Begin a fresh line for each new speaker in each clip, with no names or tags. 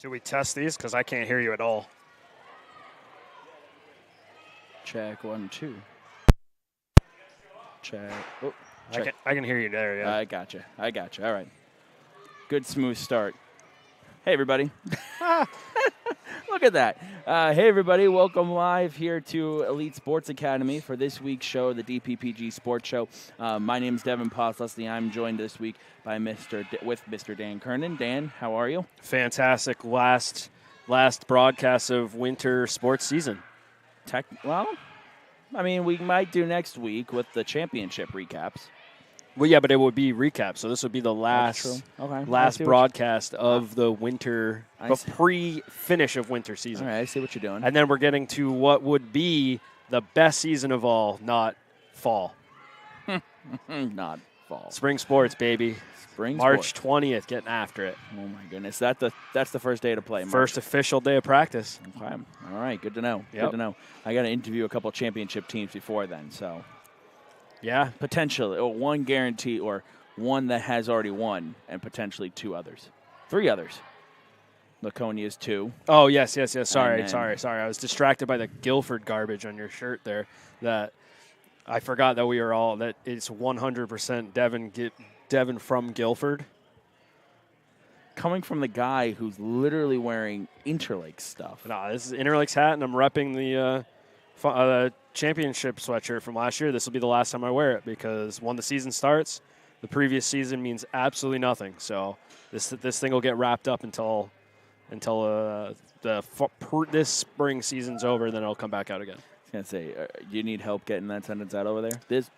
Do we test these? Because I can't hear you at all.
Check 1, 2. Check. Oh,
check. I can hear you there, yeah.
I gotcha. All right. Good, smooth start. Hey, everybody. Look at that. Hey, everybody. Welcome live here to Elite Sports Academy for this week's show, the DPPG Sports Show. My name is Devin Leslie. I'm joined this week by Mr. Dan Kernan. Dan, how are you?
Fantastic. Last broadcast of winter sports season.
Well, I mean, we might do next week with the championship recaps.
Well, yeah, but it would be recap. So this would be the last broadcast of the winter, pre-finish of winter season.
All right, I see what you're doing.
And then we're getting to what would be the best season of all, not fall.
Not fall.
Spring sports, baby. March 20th, getting after it.
Oh, my goodness. That's the first day to play.
First official day of practice.
Okay. All right, good to know.
Yep.
Good to know. I got to interview a couple championship teams before then, so.
Yeah.
Potentially, or one guarantee, or one that has already won, and potentially 3 others. Laconia's 2.
Oh, yes. Sorry. I was distracted by the Guilford garbage on your shirt there. That I forgot that we were all, that it's 100% Devin from Guilford.
Coming from the guy who's literally wearing Interlake stuff.
No, this is Interlake's hat, and I'm repping the championship sweatshirt from last year. This will be the last time I wear it because when the season starts, the previous season means absolutely nothing. So this thing will get wrapped up until this spring season's over, and then it'll come back out again.
I was gonna say, you need help getting that sentence out over there.
I've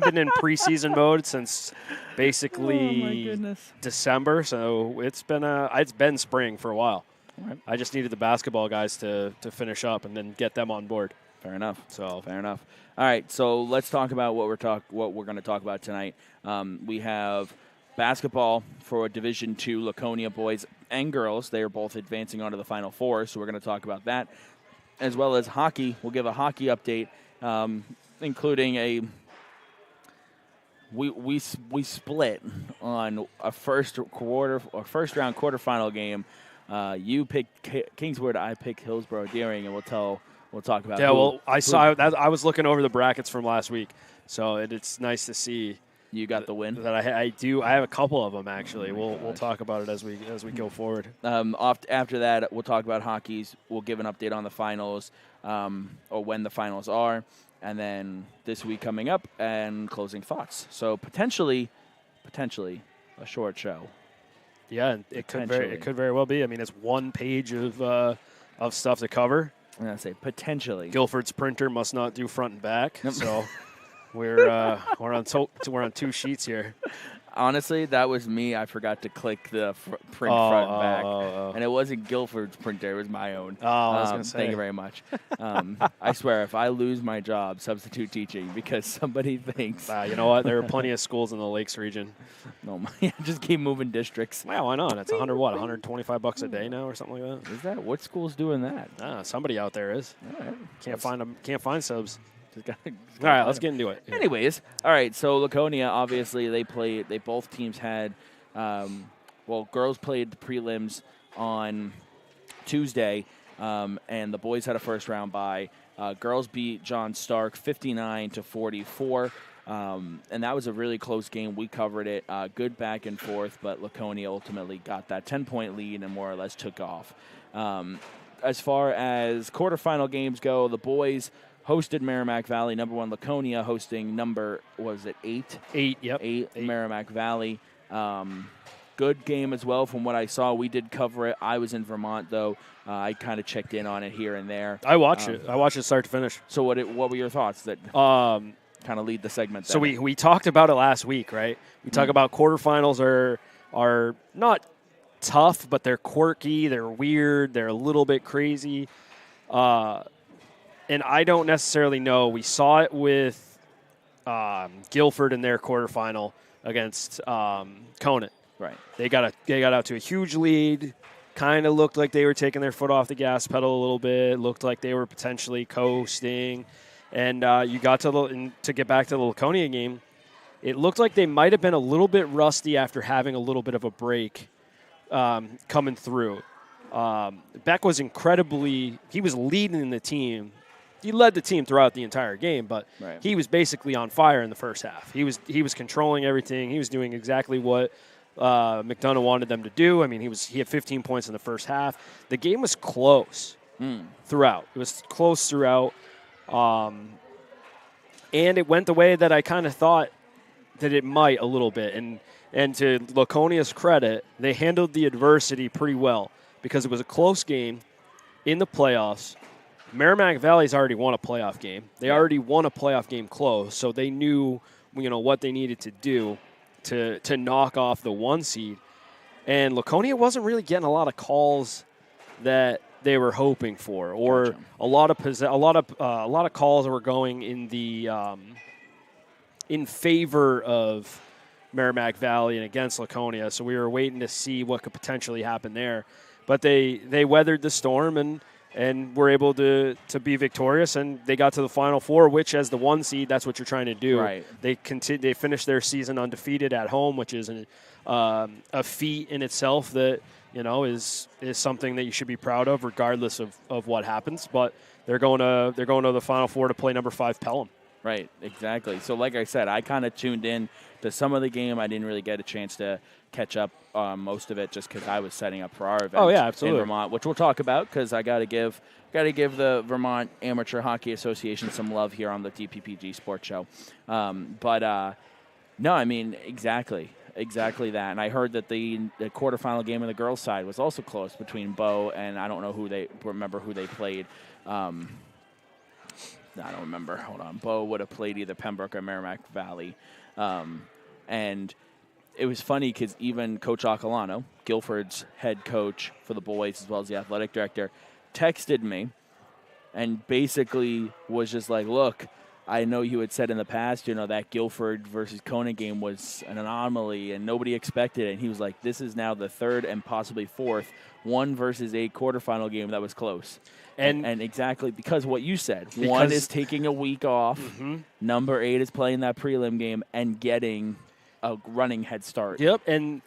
been in preseason mode since basically December, so it's been spring for a while.
Right.
I just needed the basketball guys to finish up and then get them on board.
Fair enough.
All
right, so let's talk about what we're going to talk about tonight. We have basketball for Division II Laconia boys and girls. They are both advancing on to the Final Four, so we're going to talk about that, as well as hockey. We'll give a hockey update, including we split on a first round quarterfinal game. You picked Kingswood, I picked Hillsborough Deering, and we'll talk about.
Yeah, I was looking over the brackets from last week, so it's nice to see
you got the win.
That I do. I have a couple of them actually. We'll talk about it as we go forward.
After that, we'll talk about hockeys. We'll give an update on the finals, or when the finals are, and then this week coming up and closing thoughts. So potentially a short show.
Yeah, it could very well be. I mean, it's one page of stuff to cover.
I'm gonna say potentially.
Guilford's printer must not do front and back, so we're on 2 sheets here.
Honestly, that was me. I forgot to click the print front and back, and it wasn't Guilford's printer; it was my own.
I was gonna say.
Thank you very much. I swear, if I lose my job, substitute teaching, because somebody thinks.
You know what? There are plenty of schools in the Lakes region.
No, just keep moving districts.
Wow, why not? It's $125 a day now, or something like that.
Is that what school's doing that?
Somebody out there is.
All right.
Can't find subs.
All
right, let's get into it.
Yeah. Anyways, all right. So Laconia, obviously, they both teams had. Girls played the prelims on Tuesday, and the boys had a first round bye. Girls beat John Stark 59-44. And that was a really close game. We covered it. Good back and forth, but Laconia ultimately got that 10-point lead and more or less took off. As far as quarterfinal games go, the boys hosted Merrimack Valley. Number 1 Laconia hosting 8?
8, yep.
8 Merrimack Valley. Good game as well from what I saw. We did cover it. I was in Vermont, though. I kind of checked in on it here and there.
I watched it. I watched it start to finish.
So what were your thoughts that kind of lead the segment there?
So we talked about it last week, right? We talk about quarterfinals are not tough, but they're quirky, they're weird, they're a little bit crazy. And I don't necessarily know. We saw it with Guilford in their quarterfinal against Conant.
Right.
They got out to a huge lead. Kind of looked like they were taking their foot off the gas pedal a little bit. Looked like they were potentially coasting. And you got to get back to the Laconia game. It looked like they might have been a little bit rusty after having a little bit of a break. coming through. Beck was he was leading the team. He led the team throughout the entire game, but he was basically on fire in the first half. He was controlling everything. He was doing exactly what McDonough wanted them to do. I mean, he had 15 points in the first half. The game was close throughout. It was close throughout. And it went the way that I kind of thought that it might a little bit. And to Laconia's credit, they handled the adversity pretty well because it was a close game in the playoffs. Merrimack Valley's already won a playoff game. They already won a playoff game close, so they knew, what they needed to do to knock off the 1 seed. And Laconia wasn't really getting a lot of calls that they were hoping for, or a lot of calls that were going in the in favor of Merrimack Valley and against Laconia. So we were waiting to see what could potentially happen there. But they weathered the storm and were able to be victorious, and they got to the Final Four, which as the 1 seed, that's what you're trying to do.
Right.
They finished their season undefeated at home, which is a feat in itself that is something that you should be proud of, regardless of what happens. But they're going to the Final Four to play number 5 Pelham.
Right, exactly. So like I said, I kind of tuned in to some of the game. I didn't really get a chance to catch up most of it just because I was setting up for our event in Vermont, which we'll talk about because I got to give the Vermont Amateur Hockey Association some love here on the DPPG Sports Show. No, I mean, exactly that. And I heard that the quarterfinal game on the girls' side was also close between Bow and I don't know who they played. I don't remember. Hold on. Bow would have played either Pembroke or Merrimack Valley. And it was funny because even Coach Acalano, Guilford's head coach for the boys as well as the athletic director, texted me and basically was just like, look, I know you had said in the past, that Guilford versus Kona game was an anomaly and nobody expected it. And he was like, this is now the 3rd and possibly 4th 1 versus 8 quarterfinal game that was close. And exactly because what you said, 1 is taking a week off, number 8 is playing that prelim game and getting a running head start.
Yep, and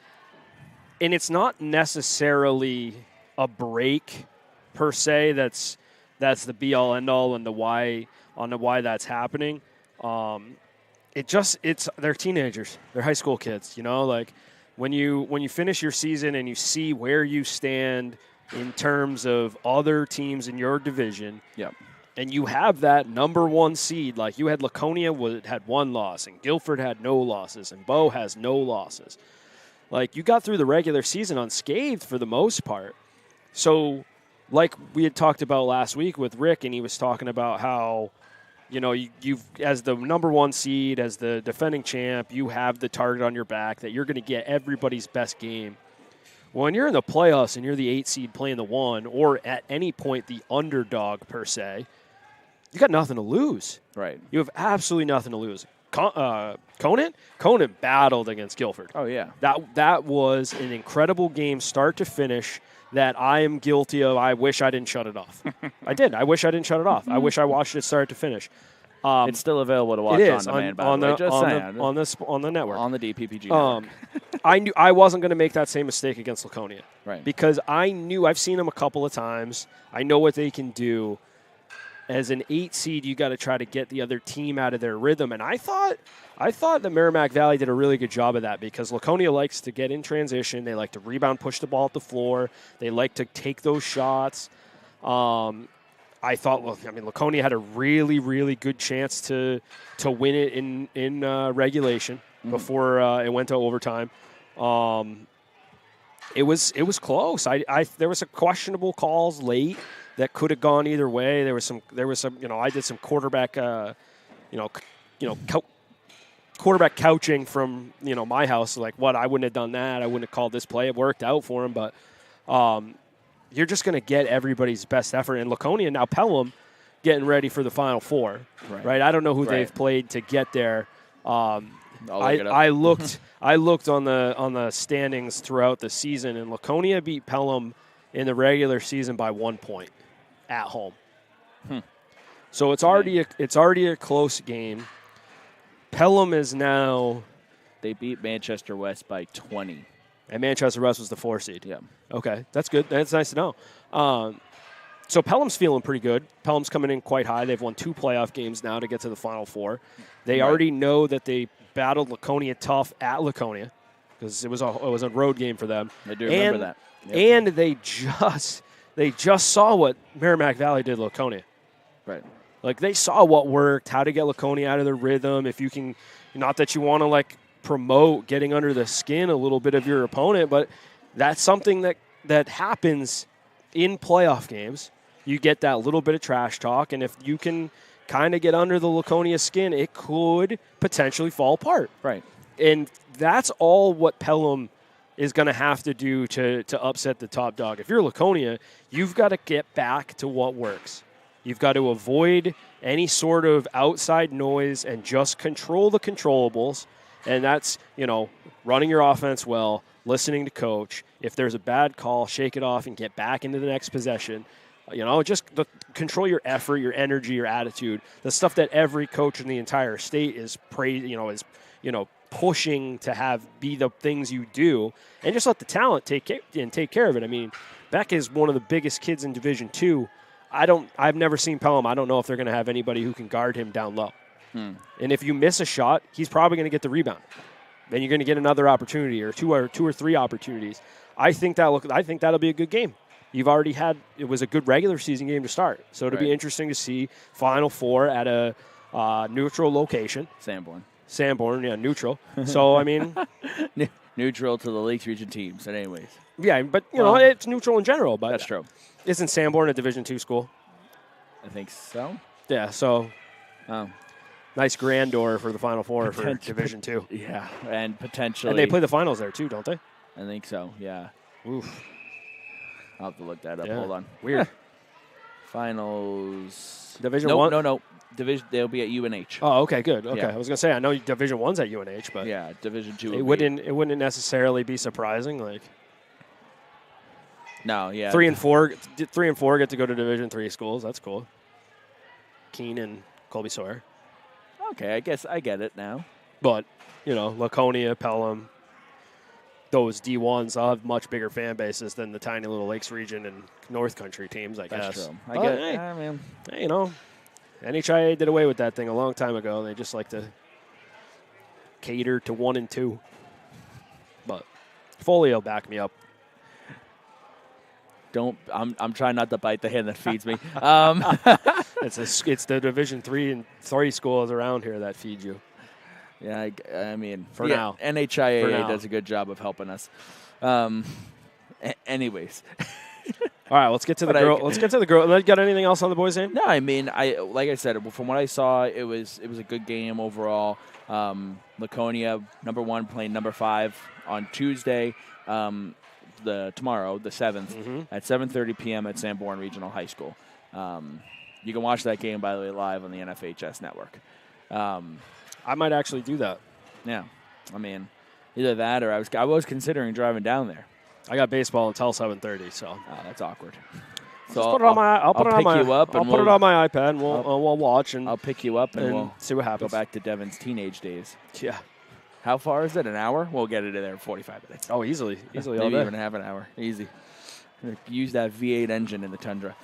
it's not necessarily a break per se. That's the be all end all and the why that's happening. They're teenagers, they're high school kids. Like when you finish your season and you see where you stand in terms of other teams in your division.
Yep.
And you have that number 1 seed, like you had Laconia had 1 loss, and Guilford had no losses, and Bow has no losses. Like, you got through the regular season unscathed for the most part. So, like we had talked about last week with Rick, and he was talking about how, you've as the number 1 seed, as the defending champ, you have the target on your back that you're going to get everybody's best game. Well, when you're in the playoffs and you're the 8 seed playing the 1, or at any point the underdog per se, you got nothing to lose.
Right.
You have absolutely nothing to lose. Conan battled against Guilford.
Oh, yeah.
That was an incredible game start to finish that I am guilty of. I wish I didn't shut it off. I did. I wish I didn't shut it off. I wish I watched it start to finish.
It's still available to watch on demand, by the way.
On the network.
On the DPPG network.
I knew I wasn't going to make that same mistake against Laconia.
Right.
Because I knew, I've seen them a couple of times. I know what they can do. As an 8 seed, you got to try to get the other team out of their rhythm. And I thought that Merrimack Valley did a really good job of that because Laconia likes to get in transition. They like to rebound, push the ball at the floor. They like to take those shots. I thought, Laconia had a really, really good chance to win it in regulation before it went to overtime. It was close. There was some questionable calls late that could have gone either way. There was some. I did some quarterback. Quarterback couching from my house. Like, I wouldn't have done that. I wouldn't have called this play. It worked out for him, but. You're just going to get everybody's best effort. And Laconia, now Pelham, getting ready for the Final Four. Right? I don't know who they've played to get there. I looked on the standings throughout the season, and Laconia beat Pelham in the regular season by 1 point at home. So it's already a close game. Pelham is now.
They beat Manchester West by 20.
And Manchester West was the 4 seed.
Yeah.
Okay, that's good. That's nice to know. So Pelham's feeling pretty good. Pelham's coming in quite high. They've won 2 playoff games now to get to the Final Four. They already know that they battled Laconia tough at Laconia because it was a road game for them.
I do remember that. Yep.
And they just saw what Merrimack Valley did to Laconia.
Right.
Like, they saw what worked, how to get Laconia out of their rhythm. If you can, not that you want to, like, promote getting under the skin a little bit of your opponent, but that's something that happens in playoff games. You get that little bit of trash talk, and if you can kind of get under the Laconia skin, it could potentially fall apart.
Right.
And that's all what Pelham is going to have to do to upset the top dog. If you're Laconia, you've got to get back to what works. You've got to avoid any sort of outside noise and just control the controllables. And that's, running your offense well, listening to coach. If there's a bad call, shake it off and get back into the next possession. Just control your effort, your energy, your attitude. The stuff that every coach in the entire state is pushing to be the things you do. And just let the talent take care of it. I mean, Beck is one of the biggest kids in Division II. I've never seen Pelham. I don't know if they're going to have anybody who can guard him down low. And if you miss a shot, he's probably going to get the rebound. Then you're going to get another opportunity or two or 3 opportunities. I think that'll be a good game. You've already it was a good regular season game to start. So it'll be interesting to see Final Four at a neutral location. Sanborn, yeah, neutral. So, I mean.
Neutral to the Lakes Region teams, but anyways.
Yeah, but, it's neutral in general. But
that's true.
Isn't Sanborn a Division II school?
I think so.
Yeah, so nice grandeur for the Final Four for Division II.
Yeah, and potentially.
And they play the finals there too, don't they?
I think so, yeah.
Oof.
I'll have to look that up.
Yeah.
Hold on.
Weird.
Finals.
Division 1?
No. They'll be at UNH.
Oh, okay, good. Okay,
Yeah.
I was going to say, I know Division 1's at UNH, but
yeah, Division 2.
It wouldn't necessarily be surprising. Like,
no, yeah.
3 and 4 get to go to Division 3 schools. That's cool. Keene and Colby Sawyer.
Okay, I guess I get it now.
But, Laconia, Pelham, those D1s all have much bigger fan bases than the tiny little Lakes Region and North Country teams, I guess.
That's true. I get it.
Hey, NHIA did away with that thing a long time ago. They just like to cater to 1 and 2. But Foley will back me up.
I'm trying not to bite the hand that feeds me.
It's the Division 3 and 3 schools around here that feed you.
Yeah, I mean,
for now,
NHIA does a good job of helping us. Anyways,
all right, let's get to the girl. Let's get to the girl. Got anything else on the boys' game?
No, I mean, like I said, from what I saw, it was a good game overall. Laconia, number 1, playing number 5 on Tuesday. Tomorrow, the 7th, at 7:30 p.m. at Sanborn Regional High School. You can watch that game, by the way, live on the NFHS network.
I might actually do that.
Yeah, I mean, either that or I was considering driving down there.
I got baseball until 7:30, so
that's awkward.
So I'll put it on my iPad, and we'll watch, and
I'll pick you up, and we'll
see what happens.
Go back to Devin's teenage days.
Yeah.
How far is it? An hour? We'll get it in there in 45 minutes.
Oh, easily
Maybe
all day.
even half an hour. Easy. Use that V8 engine in the Tundra.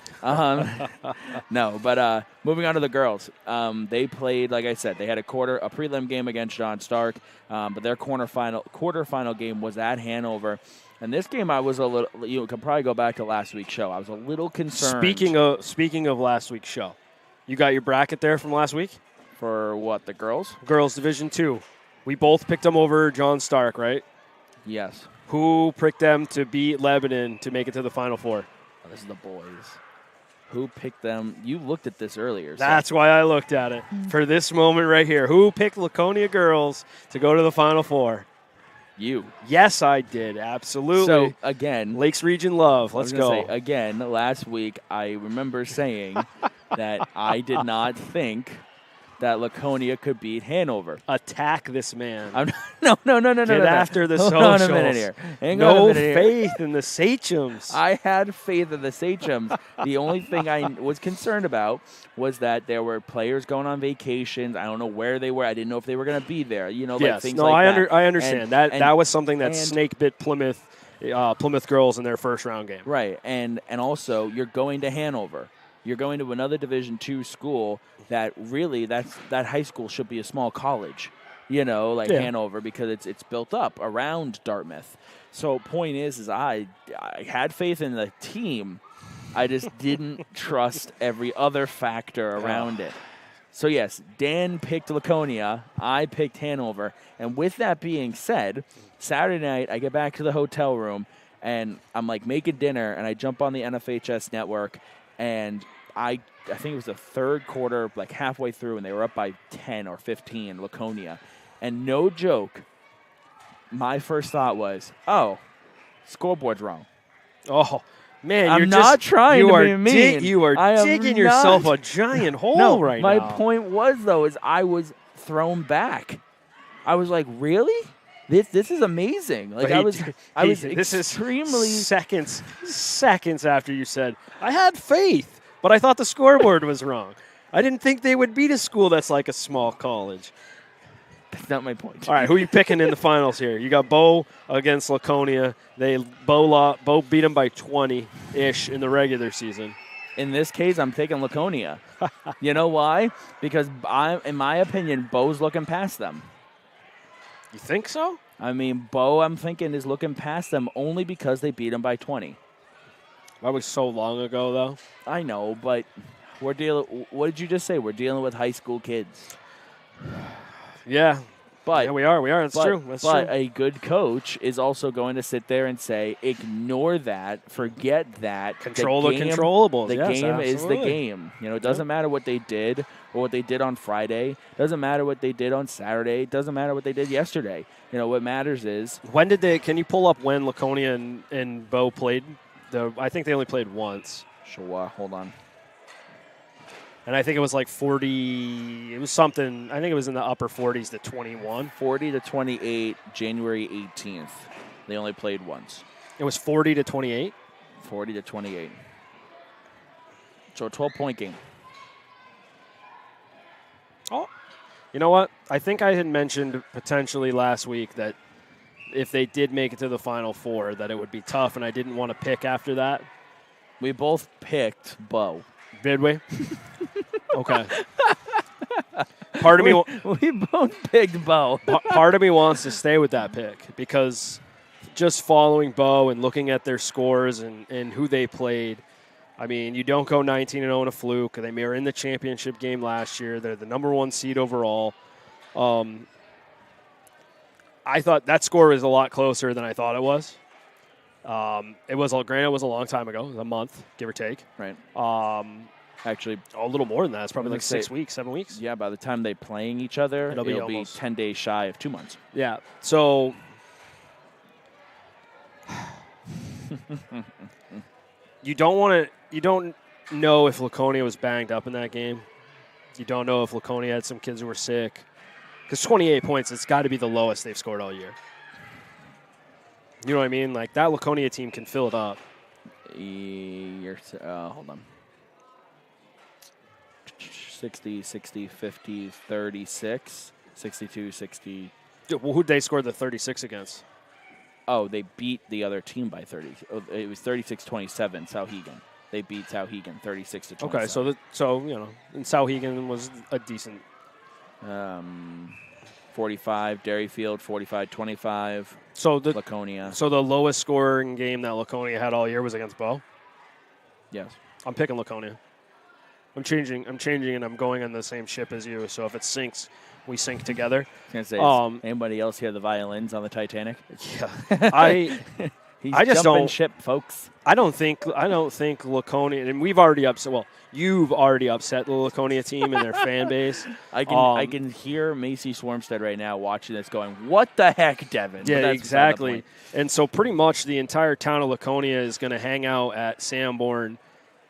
No, but moving on to the girls. They played, like I said, they had a prelim game against John Stark, but their quarterfinal game was at Hanover. And this game, I was a little. You can probably go back to last week's show. I was a little concerned.
Speaking of last week's show, you got your bracket there from last week
for what, the girls?
Girls Division 2. We both picked them over John Stark, right?
Yes.
Who picked them to beat Lebanon to make it to the Final Four?
Oh, this is the boys. Who picked them? You looked at this earlier. So.
That's why I looked at it for this moment right here. Who picked Laconia girls to go to the Final Four?
You.
Yes, I did. Absolutely.
So, again.
Lakes Region love. Let's go.
Again, last week I remember saying that I did not think that Laconia could beat Hanover.
Attack this man.
No.
Get after the
Hold
socials.
on a minute here.
No faith in the Sachems.
I had faith in the Sachems. The only thing I was concerned about was that there were players going on vacations. I don't know where they were. I didn't know if they were going to be there. Like things like that.
I understand. That was something that snake bit Plymouth girls in their first round game.
Right, and also you're going to Hanover. You're going to another Division II school that really that high school should be a small college, Hanover, because it's built up around Dartmouth. So point is I had faith in the team. I just didn't trust every other factor around it. So yes, Dan picked Laconia, I picked Hanover, and with that being said, Saturday night I get back to the hotel room and I'm like making dinner and I jump on the NFHS network and I think it was the third quarter, like halfway through, and they were up by 10 or 15, Laconia. And no joke, my first thought was, scoreboard's wrong.
Oh, man,
I'm not trying to be mean.
You are digging yourself a giant hole right now.
My point was, though, is I was thrown back. I was like, really? This is amazing. Like I was extremely
seconds after you said, I had faith. But I thought the scoreboard was wrong. I didn't think they would beat a school that's like a small college.
That's not my point.
All right, who are you picking in the finals here? You got Bow against Laconia. Bow beat them by 20-ish in the regular season.
In this case, I'm taking Laconia. You know why? Because, in my opinion, Bow's looking past them.
You think so?
I mean, Bow, I'm thinking, is looking past them only because they beat them by 20.
That was so long ago, though.
I know, but we're dealing. What did you just say? We're dealing with high school kids.
Yeah,
but
we are. That's true.
But a good coach is also going to sit there and say, "Ignore that. Forget that.
Control the controllables.
The game is the game. It doesn't matter what they did or what they did on Friday. Doesn't matter what they did on Saturday. Doesn't matter what they did yesterday. What matters is
when did they? Can you pull up when Laconia and Bow played? I think they only played once.
Sure, hold on.
And I think it was like 40. It was something. I think it was in the upper 40s to 21.
40 to 28, January 18th. They only played once.
It was 40 to 28?
40 to 28. So a 12-point game.
Oh, you know what? I think I had mentioned potentially last week that if they did make it to the Final Four, that it would be tough, and I didn't want to pick after that.
We both picked Bow.
Did we? Okay. Part of me,
we both picked Bow.
Part of me wants to stay with that pick because just following Bow and looking at their scores and who they played, I mean, you don't go 19-0 in a fluke. They were in the championship game last year. They're the number 1 seed overall. I thought that score was a lot closer than I thought it was. It was a long time ago, a month, give or take.
Right. Actually,
a little more than that. It's probably like 6 weeks, 7 weeks.
Yeah, by the time they're playing each other, it'll be 10 days shy of 2 months.
Yeah. So you don't know if Laconia was banged up in that game. You don't know if Laconia had some kids who were sick. Because 28 points, it's got to be the lowest they've scored all year. You know what I mean? Like, that Laconia team can fill it up.
Hold on. 60, 60, 50, 36, 62, 60.
Well, who'd they score the 36 against?
Oh, they beat the other team by 30. It was 36-27, Sauhegan. They beat Sauhegan 36-27.
Okay, and Sauhegan was a decent.
45, Derryfield, 45-25. Laconia.
So the lowest scoring game that Laconia had all year was against Bow?
Yes.
I'm picking Laconia. I'm changing, and I'm going on the same ship as you. So if it sinks, we sink together.
I was going to say, anybody else hear the violins on the Titanic?
Yeah.
I just don't ship, folks.
I don't think Laconia, and you've already upset the Laconia team and their fan base.
I can hear Macy Swarmstead right now watching this going, what the heck, Devin?
Yeah, exactly. And so pretty much the entire town of Laconia is going to hang out at Sanborn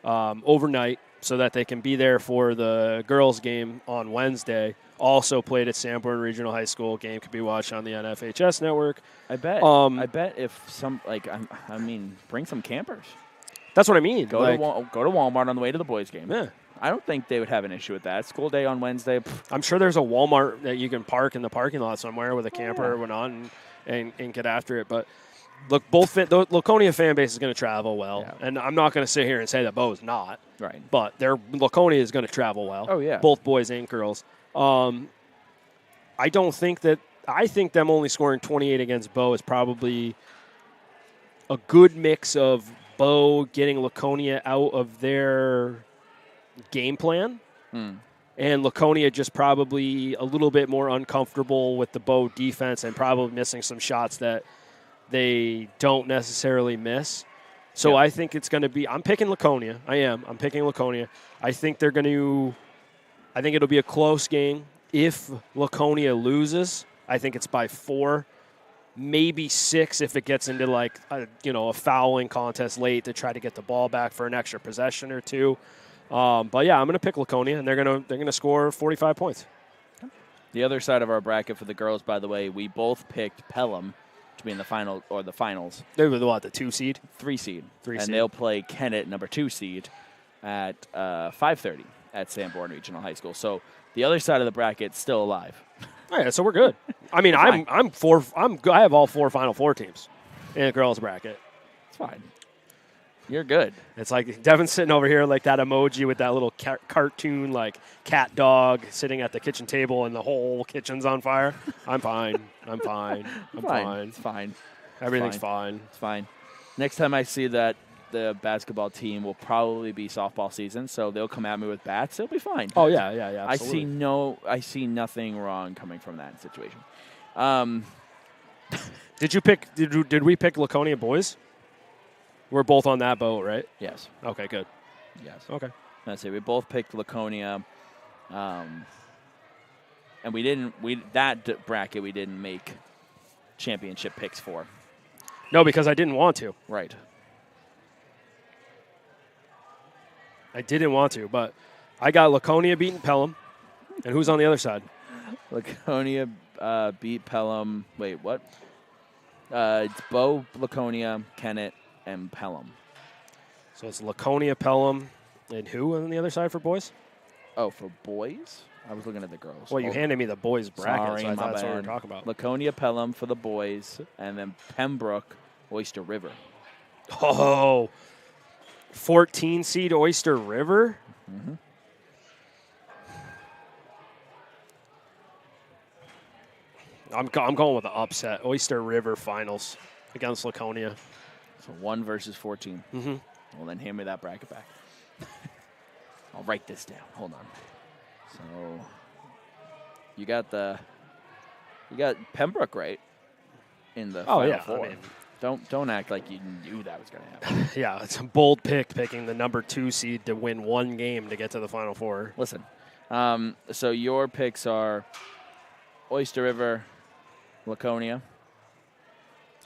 overnight so that they can be there for the girls' game on Wednesday. Also played at Sanborn Regional High School. Game could be watched on the NFHS network.
I bet if some bring some campers.
That's what I mean.
Go to Walmart on the way to the boys' game.
Yeah.
I don't think they would have an issue with that. School day on Wednesday.
I'm sure there's a Walmart that you can park in the parking lot somewhere with a camper or whatnot and get after it. But look, the Laconia fan base is going to travel well, and I'm not going to sit here and say that Bo is not.
Right.
But Laconia is going to travel well.
Oh yeah.
Both boys and girls. I think them only scoring 28 against Bo is probably a good mix of Bo getting Laconia out of their game plan, and Laconia just probably a little bit more uncomfortable with the Bo defense and probably missing some shots that they don't necessarily miss. So I think it's going to be – I'm picking Laconia. I'm picking Laconia. I think it'll be a close game. If Laconia loses, I think it's by 4, maybe 6 if it gets into a fouling contest late to try to get the ball back for an extra possession or 2. But yeah, I'm going to pick Laconia, and they're going to score 45 points.
The other side of our bracket for the girls, by the way, we both picked Pelham to be in the final or the finals.
They were the 2 seed,
3 seed,
and
they'll play Kennett, number 2 seed, at 5:30 at Sanborn Regional High School. So the other side of the bracket's still alive.
Oh, yeah, so we're good. I mean, I have all 4 Final Four teams in the girls bracket.
It's fine. You're good.
It's like Devin's sitting over here like that emoji with that little cartoon cat dog sitting at the kitchen table and the whole kitchen's on fire. I'm fine. I'm fine.
It's fine.
Everything's fine.
It's fine. Next time I see that, the basketball team will probably be softball season, so they'll come at me with bats. It'll be fine.
Oh yeah, absolutely.
I see nothing wrong coming from that situation.
Did we pick Laconia boys? We're both on that boat, right?
Yes.
Okay, good.
Yes.
Okay.
Let's see. We both picked Laconia, and that bracket we didn't make championship picks for.
No, because I didn't want to.
Right.
I didn't want to, but I got Laconia beating Pelham. And who's on the other side?
Laconia beat Pelham. Wait, what? It's Bo, Laconia, Kennett, and Pelham.
So it's Laconia, Pelham, and who on the other side for boys?
Oh, for boys? I was looking at the girls.
Well, you handed me the boys bracket,
sorry,
so I thought that's what we
bad.
were talking about.
Laconia, Pelham for the boys, and then Pembroke, Oyster River.
Oh, 14 seed Oyster River?
Mm-hmm.
I'm going with the upset. Oyster River finals against Laconia.
So 1 versus 14.
Mm-hmm.
Well, then hand me that bracket back. I'll write this down. Hold on. So you got Pembroke right in the Final Four. I mean, don't act like you knew that was going to happen.
Yeah, it's a bold pick picking the number 2 seed to win 1 game to get to the Final Four.
Listen, so your picks are Oyster River, Laconia.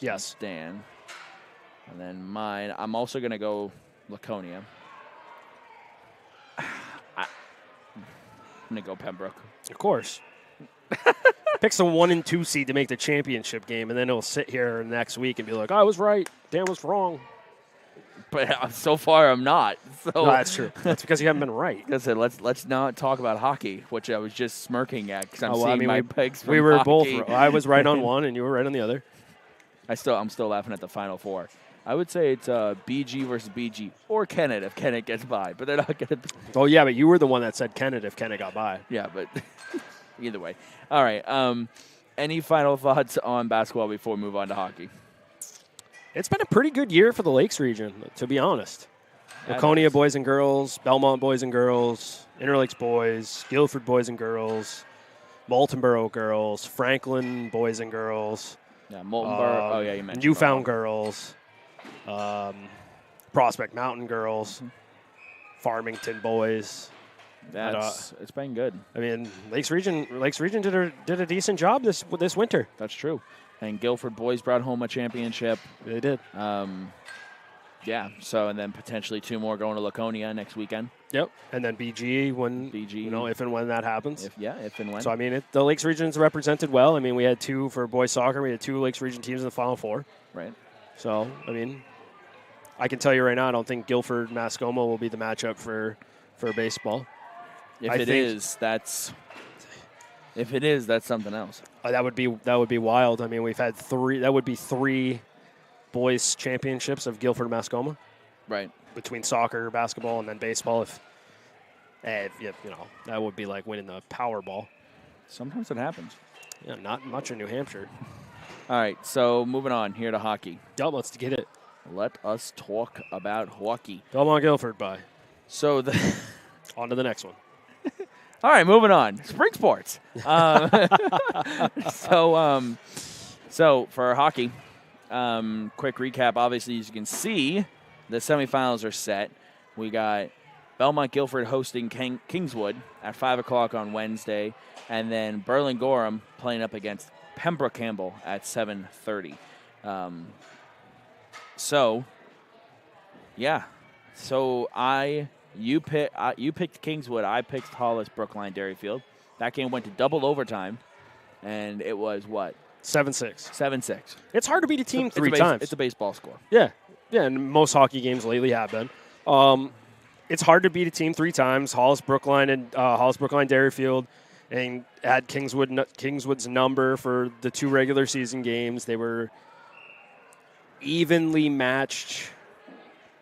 Yes.
Dan. And then mine, I'm also going to go Laconia. I'm going to go Pembroke.
Of course. Picks a 1 and 2 seed to make the championship game, and then he'll sit here next week and be like, I was right. Dan was wrong.
But so far, I'm not. So
no, that's true. That's because you haven't been right.
Listen, let's not talk about hockey, which I was just smirking at because I'm seeing my picks from
we were
hockey.
both. I was right on one, and you were right on the other.
I'm still laughing at the Final Four. I would say it's BG versus BG or Kennett if Kennett gets by, but they're not going to.
Oh yeah, but you were the one that said Kennett if Kennett got by.
Yeah, but either way. All right. Any final thoughts on basketball before we move on to hockey?
It's been a pretty good year for the Lakes region, to be honest. Laconia boys and girls, Belmont boys and girls, Interlakes boys, Guilford boys and girls, Moultonboro girls, Franklin boys and girls.
Yeah, Moultonboro. You mentioned
Newfound girls, Prospect Mountain girls, Farmington boys.
It's been good.
I mean, Lakes region did a decent job this winter.
That's true. And Guilford boys brought home a championship.
They did.
Yeah. So, and then potentially 2 more going to Laconia next weekend.
Yep. And then BG if and when that happens.
If and when.
So, I mean, the Lakes region's represented well. I mean, we had 2 for boys soccer. We had 2 Lakes region teams in the Final Four.
Right.
So, I mean, I can tell you right now, I don't think Guilford-Mascoma will be the matchup for baseball.
If it is, that's something else.
That would be wild. I mean, we've had 3. That would be 3 boys championships of Guilford-Mascoma.
Right.
Between soccer, basketball, and then baseball. If that would be like winning the Powerball.
Sometimes it happens.
Yeah, not much in New Hampshire.
All right, so moving on here to hockey.
Yep, let's get it.
Let us talk about hockey.
Belmont Guilford, bye.
So
on to the next one.
All right, moving on. Spring sports. So for hockey, quick recap. Obviously, as you can see, the semifinals are set. We got Belmont Guilford hosting Kingswood at 5 o'clock on Wednesday, and then Berlin Gorham playing up against Pembroke Campbell at 7:30. So you picked Kingswood. I picked Hollis Brookline Dairyfield. That game went to double overtime, and it was what?
7-6.
7-6.
It's hard to beat a team 3 times.
It's a baseball score.
Yeah, and most hockey games lately have been. It's hard to beat a team 3 times. Hollis Brookline Dairyfield, and had Kingswood's number for the 2 regular season games. They were evenly matched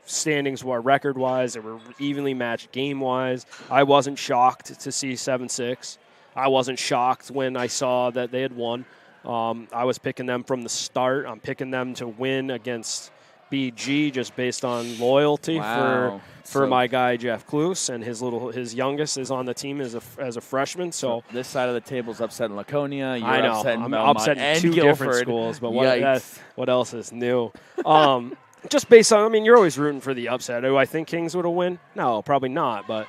standings record-wise. They were evenly matched game-wise. I wasn't shocked to see 7-6. I wasn't shocked when I saw that they had won. I was picking them from the start. I'm picking them to win against BG just based on loyalty for my guy Jeff Kloos, and his youngest is on the team as a freshman. So
this side of the table is upsetting Laconia. You're
I know
upsetting
I'm
Belmont
upsetting
and
2
Guilford.
different schools, but what else is new? Just based on, I mean, you're always rooting for the upset. Do I think Kingswood will win? No, probably not. But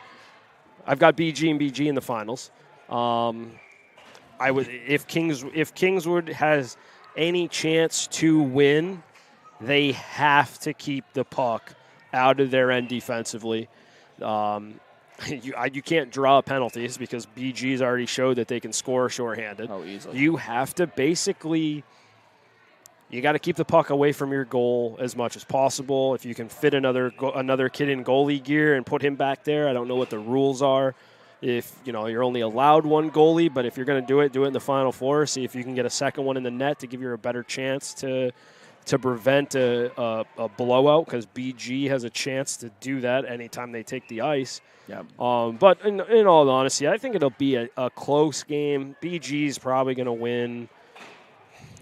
I've got BG and BG in the finals. If Kingswood has any chance to win, they have to keep the puck out of their end defensively. You can't draw penalties because BG's already showed that they can score shorthanded.
Oh, easily.
You have to basically, you got to keep the puck away from your goal as much as possible. If you can fit another kid in goalie gear and put him back there, I don't know what the rules are. If you're only allowed 1 goalie, but if you're going to do it in the Final Four. See if you can get a second one in the net to give you a better chance to prevent a blowout, because BG has a chance to do that anytime they take the ice.
Yeah.
But in all honesty, I think it'll be a close game. BG's probably going to win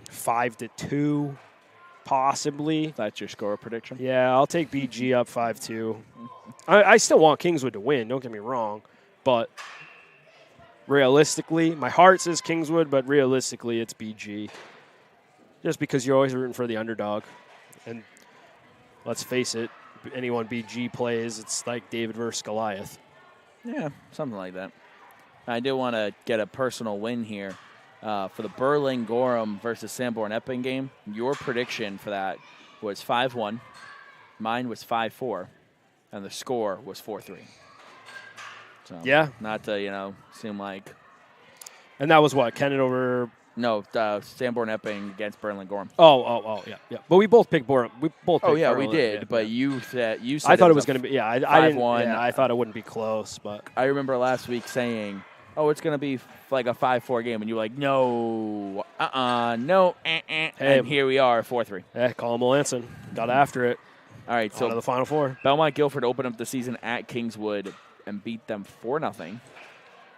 5-2, possibly.
That's your score prediction?
Yeah, I'll take BG up 5-2. I still want Kingswood to win, don't get me wrong. But realistically, my heart says Kingswood, but realistically it's BG. Just because you're always rooting for the underdog. And let's face it, anyone BG plays, it's like David versus Goliath.
Yeah, something like that. I do want to get a personal win here for the Berlin Gorham versus Sanborn Epping game. Your prediction for that was 5-1. Mine was 5-4. And the score was 4-3. So,
yeah.
Not to, seem like.
And that was what? Kennett over.
No, Sanborn Epping against Berlin Gorham.
Oh, yeah. But we both picked Gorham. We
did.
Yeah,
but you said
I thought it was going to be. Yeah, I didn't.
5-1.
Yeah, I thought it wouldn't be close, but
I remember last week saying, "Oh, it's going to be like a 5-4 game," and you were like, "No, no."
Hey,
and here we are, 4-3.
Yeah, Colin Melanson got after it.
All right, so
to the Final Four.
Belmont Guilford opened up the season at Kingswood and beat them 4-0.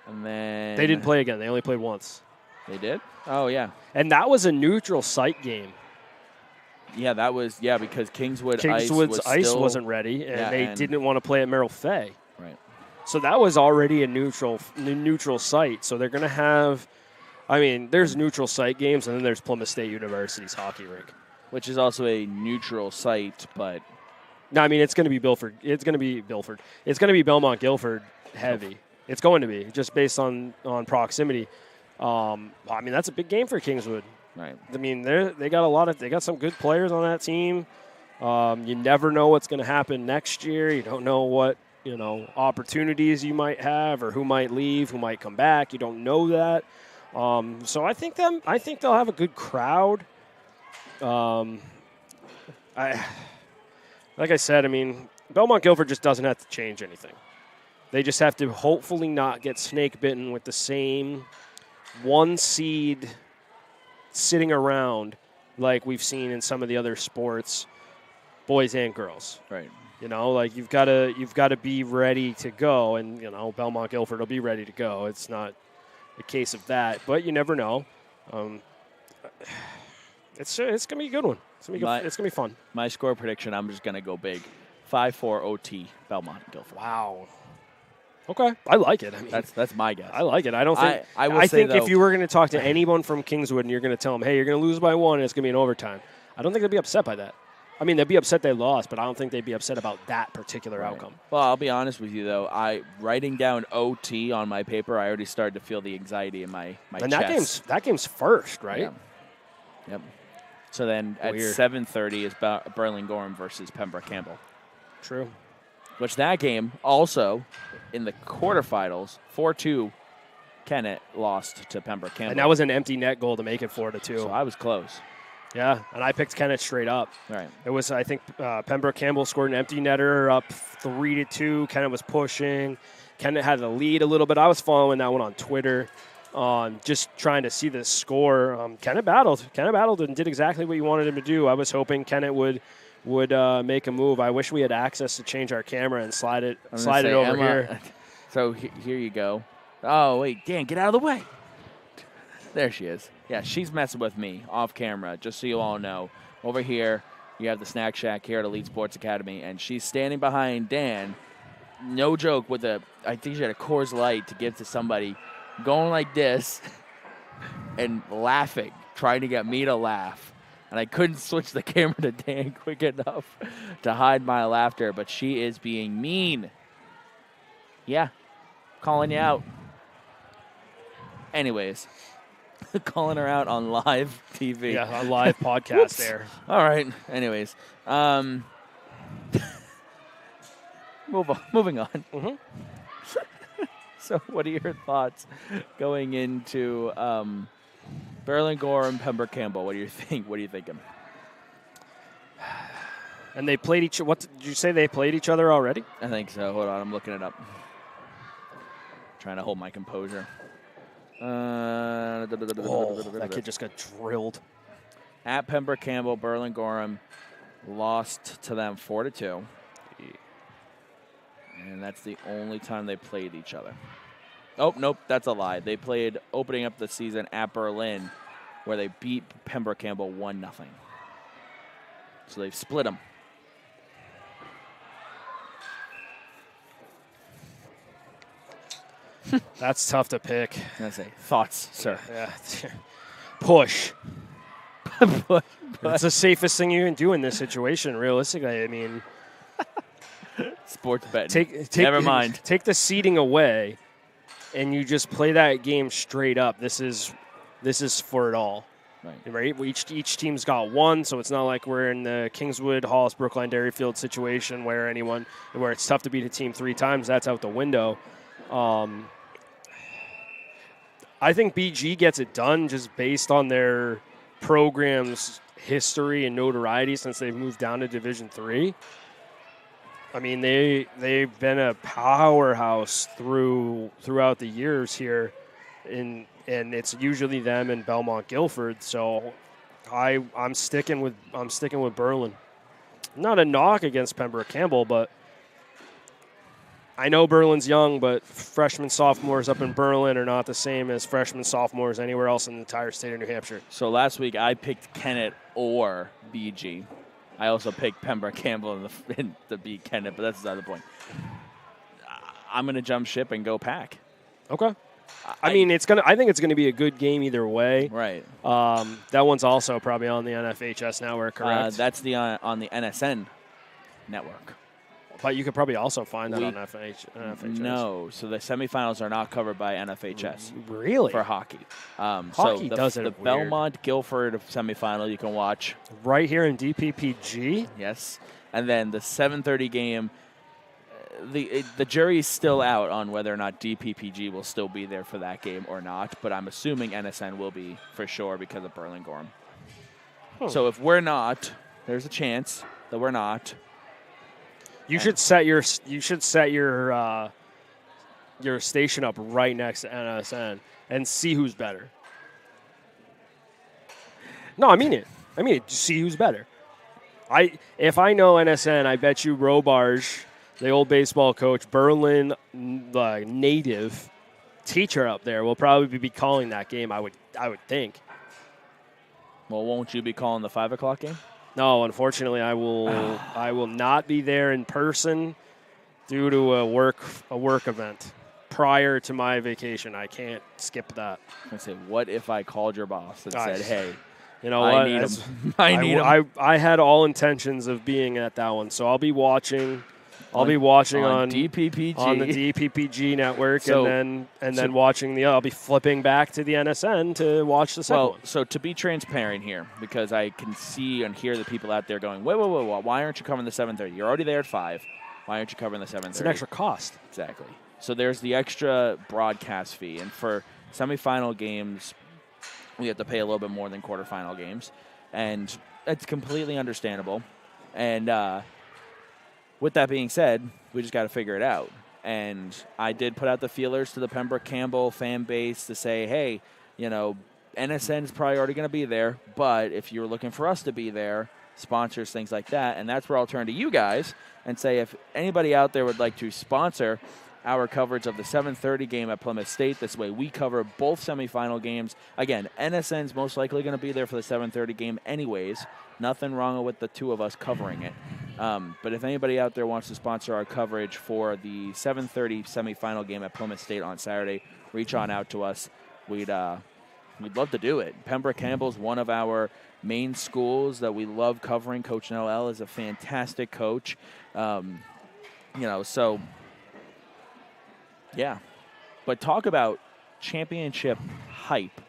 And then
They didn't play again. They only played once.
They did? Oh, yeah.
And that was a neutral site game.
Yeah, that was because Kingswood's
ice wasn't ready, and they didn't want to play at Merrill Fay.
Right.
So that was already a neutral site. So they're going to have, there's neutral site games, and then there's Plymouth State University's hockey rink,
which is also a neutral site, but
no, it's going to be Bilford. It's going to be Bilford. It's going to be Belmont Guilford heavy. It's going to be just based on proximity. That's a big game for Kingswood.
Right.
They got some good players on that team. You never know what's going to happen next year. You don't know what opportunities you might have or who might leave, who might come back. You don't know that. So I think they'll have a good crowd. Like I said, I mean, Belmont Guilford just doesn't have to change anything. They just have to hopefully not get snake bitten with the same one seed sitting around like we've seen in some of the other sports, boys and girls.
Right.
Like you've got to be ready to go, and Belmont Guilford will be ready to go. It's not a case of that, but you never know. It's gonna be a good one. It's gonna be fun.
My score prediction: I'm just gonna go big, 5-4 OT Belmont Guilford.
Wow. Okay, I like it. I mean,
that's my guess.
I like it. I don't think.
I think
if you were going to talk to anyone from Kingswood and you're going to tell them, "Hey, you're going to lose by 1, and it's going to be in overtime," I don't think they'd be upset by that. I mean, they'd be upset they lost, but I don't think they'd be upset about that particular outcome.
Well, I'll be honest with you though. Writing down OT on my paper, I already started to feel the anxiety in my
and
chest.
that game's first, right?
Yeah. Yep. So then at 7:30 is Berlin Gorham versus Pembroke Campbell.
True.
Which that game also in the quarterfinals, 4-2, Kennett lost to Pembroke Campbell.
And that was an empty net goal to make it 4-2.
So I was close.
Yeah, and I picked Kennett straight up.
Right.
It was, I think, Pembroke Campbell scored an empty netter up 3-2. Kennett was pushing. Kennett had the lead a little bit. I was following that one on Twitter, just trying to see the score. Kennett battled. And did exactly what you wanted him to do. I was hoping Kennett would make a move. I wish we had access to change our camera and slide it over here.
So here you go. Oh, wait, Dan, get out of the way. There she is. Yeah, she's messing with me off camera, just so you all know. Over here, you have the Snack Shack here at Elite Sports Academy, and she's standing behind Dan, no joke, I think she had a Coors Light to give to somebody, going like this and laughing, trying to get me to laugh. And I couldn't switch the camera to Dan quick enough to hide my laughter, but she is being mean. Yeah, calling you out. Anyways, calling her out on live TV.
Yeah, a live podcast there.
All right. Anyways, moving on.
Mm-hmm.
So what are your thoughts going into Berlin Gorham, Pembroke Campbell? What do you think? What are you thinking?
And they played what did you say they played each other already?
I think so. Hold on, I'm looking it up. Trying to hold my composure.
That kid just got drilled.
At Pembroke Campbell, Berlin Gorham lost to them 4-2. And that's the only time they played each other. Oh, nope, that's a lie. They played opening up the season at Berlin, where they beat Pembroke Campbell 1-0. So they've split them.
That's tough to pick.
I say thoughts, sir.
Yeah. Push. It's the safest thing you can do in this situation, realistically. I mean,
sports bet.
Never mind. Take the seeding away, and you just play that game straight up. This is for it all. Right? Each team's got one, so it's not like we're in the Kingswood, Hollis, Brookline, Dairyfield situation where it's tough to beat a team 3 times. That's out the window. I think BG gets it done just based on their program's history and notoriety since they've moved down to Division III. I mean, they've been a powerhouse throughout the years here, and it's usually them and Belmont Guilford. So I'm sticking with Berlin. Not a knock against Pembroke Campbell, but I know Berlin's young, but freshmen, sophomores up in Berlin are not the same as freshmen, sophomores anywhere else in the entire state of New Hampshire.
So last week I picked Kennett or BG. I also picked Pembroke Campbell in the beat Kennett, but that's the other point. I'm going to jump ship and go Pack.
Okay. I think it's going to be a good game either way.
Right.
That one's also probably on the NFHS network, correct?
That's on the NSN network.
But you could probably also find that on FHS.
No, so the semifinals are not covered by NFHS.
Really?
For hockey.
Hockey does it
the
weird.
Belmont-Guilford semifinal you can watch.
Right here in DPPG?
Yes. And then the 7:30 game, the jury's still out on whether or not DPPG will still be there for that game or not, but I'm assuming NSN will be for sure because of Berlin Gorham. So if we're not, there's a chance that we're not.
You should set your station up right next to NSN and see who's better. No, I mean it. See who's better. If I know NSN, I bet you Robarge, the old baseball coach, Berlin, the native teacher up there, will probably be calling that game. I would think.
Well, won't you be calling the 5 o'clock game?
No, unfortunately, I will not be there in person due to a work event prior to my vacation. I can't skip that.
I say, what if I called your boss and said, "Hey,
you know
I
what?
need him. I need him."
I had all intentions of being at that one, so I'll be watching. I'll be watching on
DPPG
on the DPPG network, and then watching I'll be flipping back to the NSN to watch the second one.
So to be transparent here, because I can see and hear the people out there going, wait, why aren't you covering the 7:30? You're already there at 5. Why aren't you covering the 7:30?
It's an extra cost.
Exactly. So there's the extra broadcast fee, and for semifinal games, we have to pay a little bit more than quarterfinal games, and it's completely understandable. And with that being said, we just got to figure it out. And I did put out the feelers to the Pembroke Campbell fan base to say, hey, NSN is probably already going to be there, but if you're looking for us to be there, sponsors, things like that, and that's where I'll turn to you guys and say if anybody out there would like to sponsor our coverage of the 7:30 game at Plymouth State. This way we cover both semifinal games. Again, NSN's most likely going to be there for the 7:30 game anyways. Nothing wrong with the two of us covering it. But if anybody out there wants to sponsor our coverage for the 7:30 semifinal game at Plymouth State on Saturday, reach on out to us. We'd love to do it. Pembroke Campbell's one of our main schools that we love covering. Coach Noel is a fantastic coach. So yeah. But talk about championship hype.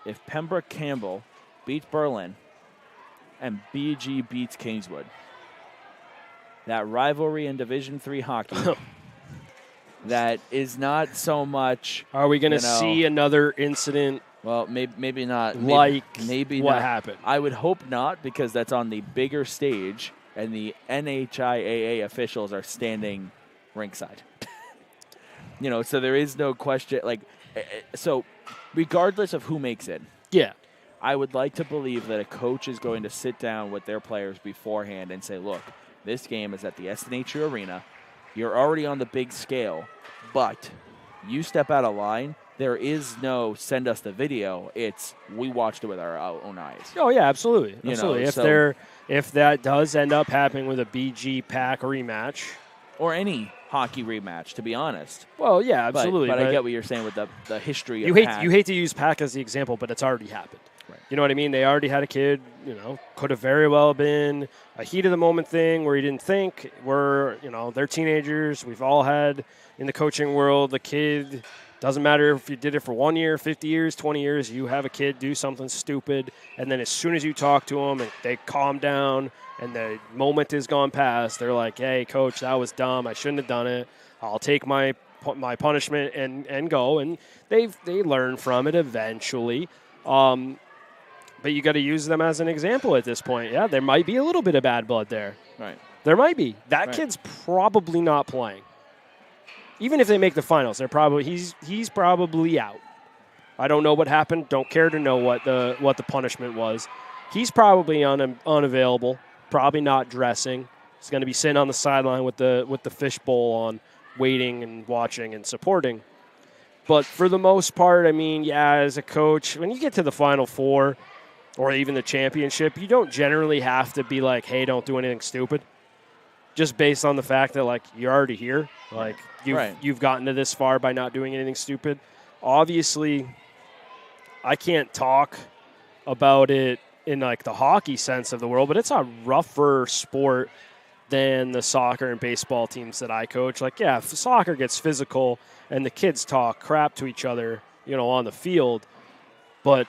If Pembroke Campbell beats Berlin and BG beats Kingswood, that rivalry in Division III hockey, that is not so much.
Are we going to see another incident?
Well, maybe not.
Maybe what happened?
I would hope not, because that's on the bigger stage, and the NHIAA officials are standing rinkside. So there is no question. So regardless of who makes it,
yeah,
I would like to believe that a coach is going to sit down with their players beforehand and say, look, this game is at the SNHU Arena. You're already on the big scale, but you step out of line, there is no send us the video. It's we watched it with our own eyes.
Oh, yeah, absolutely. Absolutely. If that does end up happening with a BG Pack rematch.
Or any hockey rematch, to be honest.
Well, yeah, absolutely.
But I get what you're saying with the history
of
Pack.
You hate to use Pack as the example, but it's already happened.
Right.
You know what I mean? They already had a kid, could have very well been a heat of the moment thing where you didn't think. They're teenagers. We've all had in the coaching world, the kid, doesn't matter if you did it for 1 year, 50 years, 20 years, you have a kid do something stupid, and then as soon as you talk to them and they calm down and the moment is gone past, they're like, hey, coach, that was dumb. I shouldn't have done it. I'll take my punishment and go. And they learn from it eventually. But you got to use them as an example at this point. Yeah, there might be a little bit of bad blood there.
Right.
There might be. That kid's probably not playing. Even if they make the finals, he's probably out. I don't know what happened. Don't care to know what the punishment was. He's probably unavailable. Probably not dressing. He's going to be sitting on the sideline with the fishbowl on, waiting and watching and supporting. But for the most part, as a coach, when you get to the Final Four or even the championship, you don't generally have to be like, hey, don't do anything stupid. Just based on the fact that, you're already here. You've gotten to this far by not doing anything stupid. Obviously, I can't talk about it in, the hockey sense of the world, but it's a rougher sport than the soccer and baseball teams that I coach. Like, yeah, if soccer gets physical and the kids talk crap to each other, on the field, but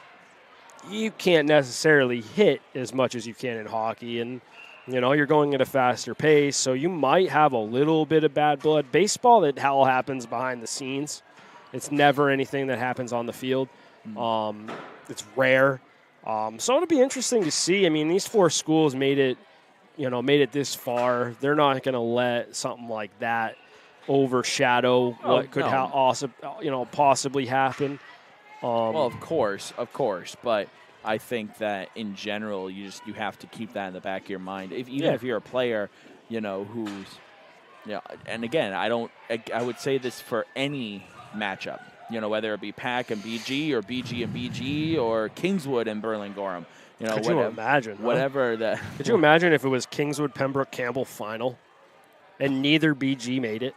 you can't necessarily hit as much as you can in hockey. And, you're going at a faster pace, so you might have a little bit of bad blood. Baseball, it all happens behind the scenes. It's never anything that happens on the field. It's rare. So it'll be interesting to see. I mean, these 4 schools made it this far. They're not going to let something like that overshadow what could possibly happen.
Well, of course, but I think that in general, you have to keep that in the back of your mind. If you're a player, who's, and again, I would say this for any matchup, whether it be Pack and BG or BG and BG or Kingswood and Berlin Gorham.
Could you imagine?
Whatever that.
Could you imagine if it was Kingswood Pembroke Campbell final, and neither BG made it?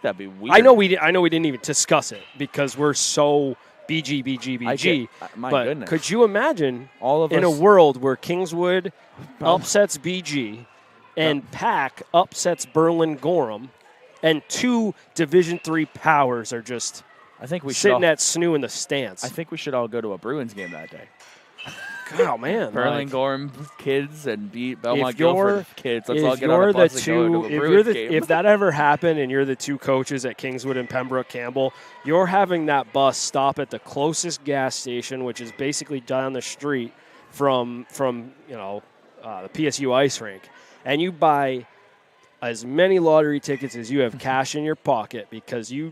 That'd be weird.
I know we didn't even discuss it because we're so BG.
My
but
goodness.
Could you imagine
all of
in
us,
a world where Kingswood upsets BG and Pack upsets Berlin Gorham, and 2 Division III powers are just sitting at snoo in the stands?
I think we should all go to a Bruins game that day.
Oh, man.
Berlin Gorham kids and Belmont Guilford kids. Let's all get on a bus and go to a Bruins game.
If that ever happened and you're the 2 coaches at Kingswood and Pembroke Campbell, you're having that bus stop at the closest gas station, which is basically down the street from the PSU ice rink, and you buy as many lottery tickets as you have cash in your pocket because you're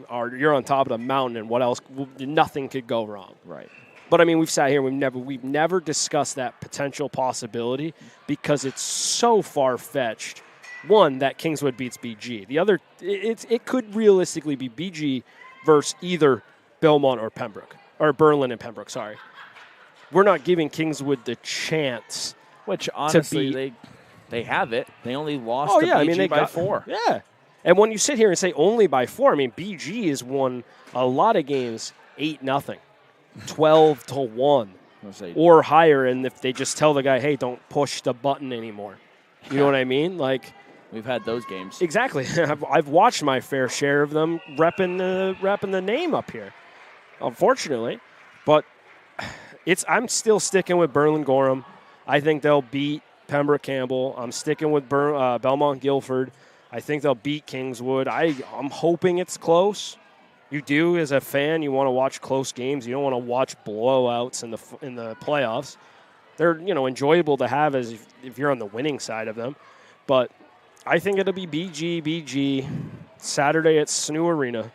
on top of the mountain, and what else? Nothing could go wrong.
Right.
But I mean, we've sat here, we've never discussed that potential possibility because it's so far-fetched. One, that Kingswood beats BG. The other, it could realistically be BG versus either Belmont or Pembroke, or Berlin and Pembroke. Sorry, we're not giving Kingswood the chance.
Which honestly, they have it. They only lost to BG
they
by 4.
Yeah, and when you sit here and say only by 4, I mean BG has won a lot of games 8-0. 12-1 or higher, and if they just tell the guy, hey, don't push the button anymore. You know what I mean? Like,
we've had those games.
Exactly. I've watched my fair share of them repping the name up here, unfortunately. But I'm still sticking with Berlin Gorham. I think they'll beat Pembroke Campbell. I'm sticking with Belmont Guilford. I think they'll beat Kingswood. I'm hoping it's close. You do, as a fan, you want to watch close games. You don't want to watch blowouts in the playoffs. They're enjoyable to have as if you're on the winning side of them. But I think it'll be BG Saturday at Snoo Arena.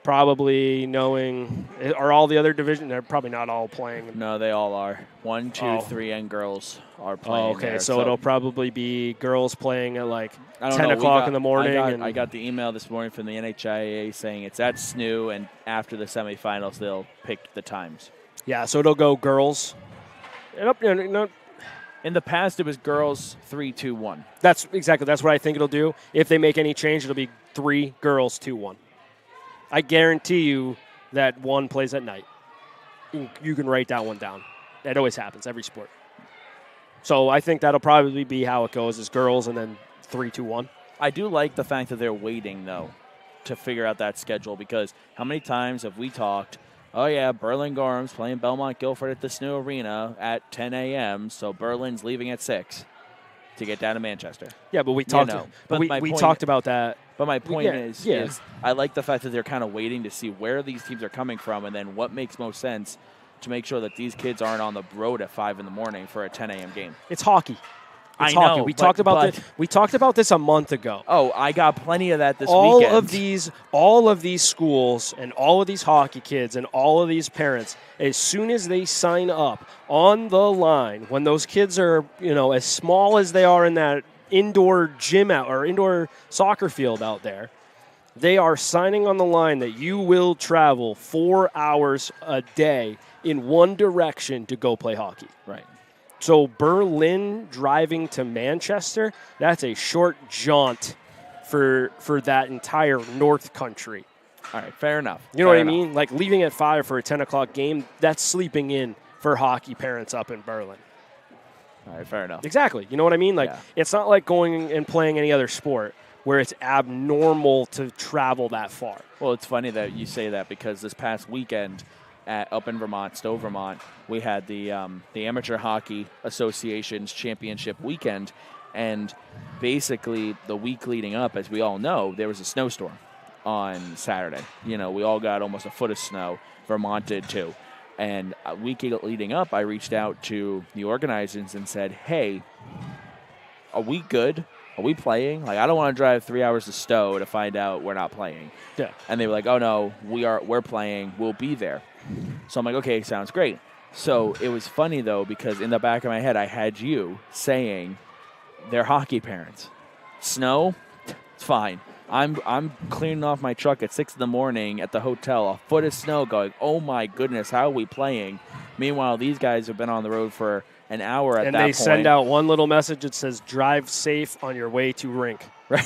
Probably knowing, are all the other divisions? They're probably not all playing.
No, they all are. 1, 2, 3, and girls are playing.
Okay,
there,
so it'll probably be girls playing at like 10
know.
o'clock in the morning.
I got the email this morning from the NHIA saying it's at Snoo, and after the semifinals, they'll pick the times.
Yeah, so it'll go girls.
In the past, it was girls 3, 2, 1.
That's what I think it'll do. If they make any change, it'll be 3 girls, 2, 1. I guarantee you that 1 plays at night. You can write that one down. That always happens, every sport. So I think that'll probably be how it goes, is girls and then 3, 2, 1.
I do like the fact that they're waiting, though, to figure out that schedule, because how many times have we talked, oh, yeah, Berlin Gorham's playing Belmont Guilford at the Snoo Arena at 10 a.m., so Berlin's leaving at 6 to get down to Manchester.
Yeah, but we talked we talked about that.
But my point is I like the fact that they're kind of waiting to see where these teams are coming from and then what makes most sense to make sure that these kids aren't on the road at 5 in the morning for a 10 a.m. game.
It's hockey.
I know.
We talked about this a month ago.
Oh, I got plenty of that this weekend.
All of these schools and all of these hockey kids and all of these parents, as soon as they sign up on the line, when those kids are, as small as they are in that indoor gym or indoor soccer field out there, they are signing on the line that you will travel 4 hours a day in one direction to go play hockey.
Right.
So Berlin driving to Manchester, that's a short jaunt for that entire North Country.
All right, fair enough.
You know what I mean? Like leaving at 5 for a 10 o'clock game, that's sleeping in for hockey parents up in Berlin.
All right, fair enough.
Exactly. You know what I mean? Like, it's not like going and playing any other sport where it's abnormal to travel that far.
Well, it's funny that you say that because this past weekend up in Vermont, Stowe, Vermont, we had the Amateur Hockey Association's championship weekend, and basically the week leading up, as we all know, there was a snowstorm on Saturday. You know, we all got almost a foot of snow. Vermont did too. And a week leading up, I reached out to the organizers and said, hey, are we good? Are we playing? Like, I don't want to drive 3 hours to Stowe to find out we're not playing.
Yeah.
And they were like, oh, no, we're playing. We'll be there. So I'm like, okay, sounds great. So it was funny, though, because in the back of my head, I had you saying they're hockey parents. Snow, it's fine. I'm cleaning off my truck at 6 a.m. at the hotel, a foot of snow, going, oh, my goodness, how are we playing? Meanwhile, these guys have been on the road for an hour at that point.
And they send out one little message that says, drive safe on your way to rink.
Right.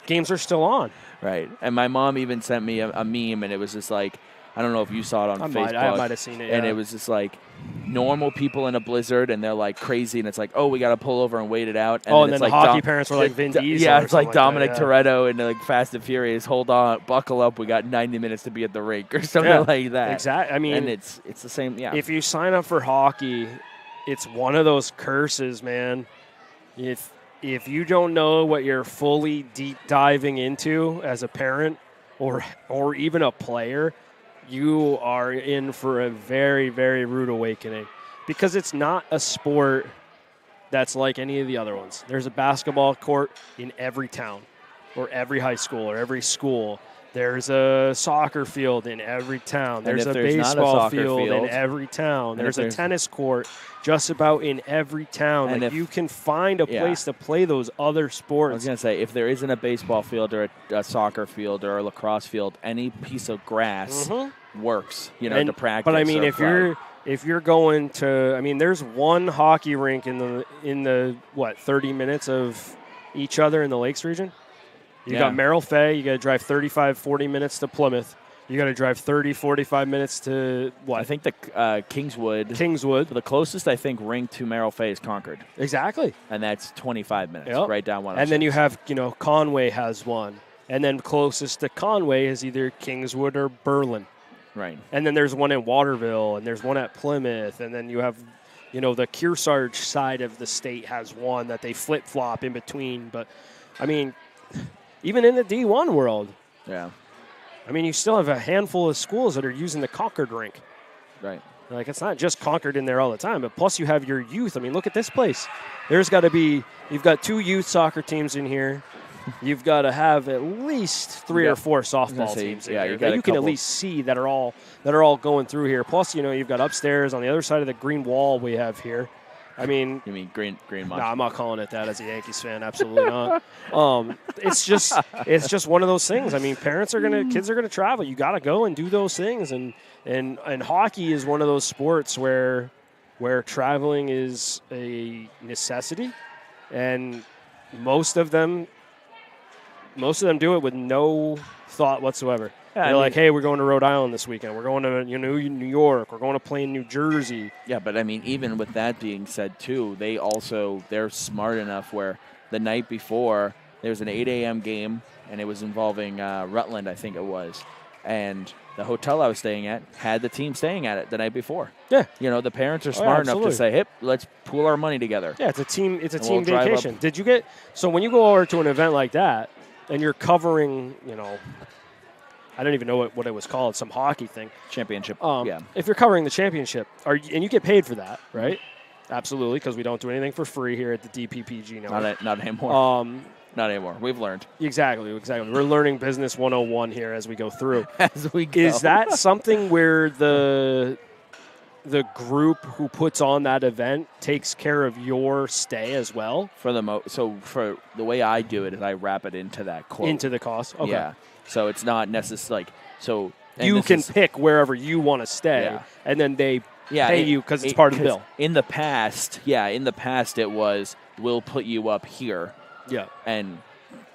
Games are still on.
Right. And my mom even sent me a meme, and it was just like, I don't know if you saw it on Facebook.
I might have seen it, yeah.
And it was just like normal people in a blizzard, and they're like crazy, and it's like, oh, we got to pull over and wait it out.
And then the hockey parents were like Vin Diesel.
Yeah, it's like Dominic
that,
Toretto and like Fast and Furious. Hold on, buckle up. We got 90 minutes to be at the rink or something like that.
Exactly. I mean,
and it's the same. Yeah.
If you sign up for hockey, it's one of those curses, man. If you don't know what you're fully deep diving into as a parent or even a player, you are in for a very, very rude awakening, because it's not a sport that's like any of the other ones. There's a basketball court in every town or every high school or every school. There's a soccer field in every town. There's a baseball field in every town. There's a tennis court just about in every town. Like, you can find a place to play those other sports.
I was going to say, if there isn't a baseball field or a soccer field or a lacrosse field, any piece of grass works, to practice.
But I mean, if you're going to, I mean, there's one hockey rink in the 30 minutes of each other in the Lakes region. You got Merrill Fay. You got to drive 35, 40 minutes to Plymouth. You got to drive 30, 45 minutes to what?
I think the Kingswood. The closest, I think, rink to Merrill Fay is Concord.
Exactly.
And that's 25 minutes, right down 106.
And then you have, Conway has one. And then closest to Conway is either Kingswood or Berlin.
Right.
And then there's one in Waterville, and there's one at Plymouth. And then you have, the Kearsarge side of the state has one that they flip-flop in between. But, I mean, even in the D1 world.
Yeah.
I mean, you still have a handful of schools that are using the Concord rink.
Right.
Like, it's not just Concord in there all the time, but plus you have your youth. I mean, look at this place. There's got to be, you've got 2 youth soccer teams in here. You've got to have at least 3 or 4 softball teams in here that you can at least see that are all going through here. Plus, you've got upstairs on the other side of the green wall we have here. I mean,
you mean green?
No, I'm not calling it that as a Yankees fan. Absolutely not. It's just one of those things. I mean, kids are gonna travel. You got to go and do those things, and hockey is one of those sports where traveling is a necessity, and most of them do it with no thought whatsoever. Yeah, they're like, hey, we're going to Rhode Island this weekend. We're going to New York. We're going to play in New Jersey.
Yeah, but I mean, even with that being said, too, they're smart enough where the night before there was an 8 a.m. game, and it was involving Rutland, I think it was. And the hotel I was staying at had the team staying at it the night before.
Yeah.
The parents are smart enough to say, hey, let's pool our money together.
Yeah, it's a team vacation. Did you get – so when you go over to an event like that and you're covering, I don't even know what it was called, some hockey thing.
Championship, yeah.
If you're covering the championship, and you get paid for that, right? Absolutely, because we don't do anything for free here at the DPPG network.
Not anymore. Not anymore. We've learned. Exactly.
We're learning business 101 here as we go through.
As we go.
Is that something where the group who puts on that event takes care of your stay as well?
So for the way I do it is I wrap it into that quote.
Into the cost? Okay.
Yeah. So it's not necessarily so
you can pick wherever you want to stay, and then they pay you because it's part of the bill.
In the past, it was we'll put you up here.
Yeah.
And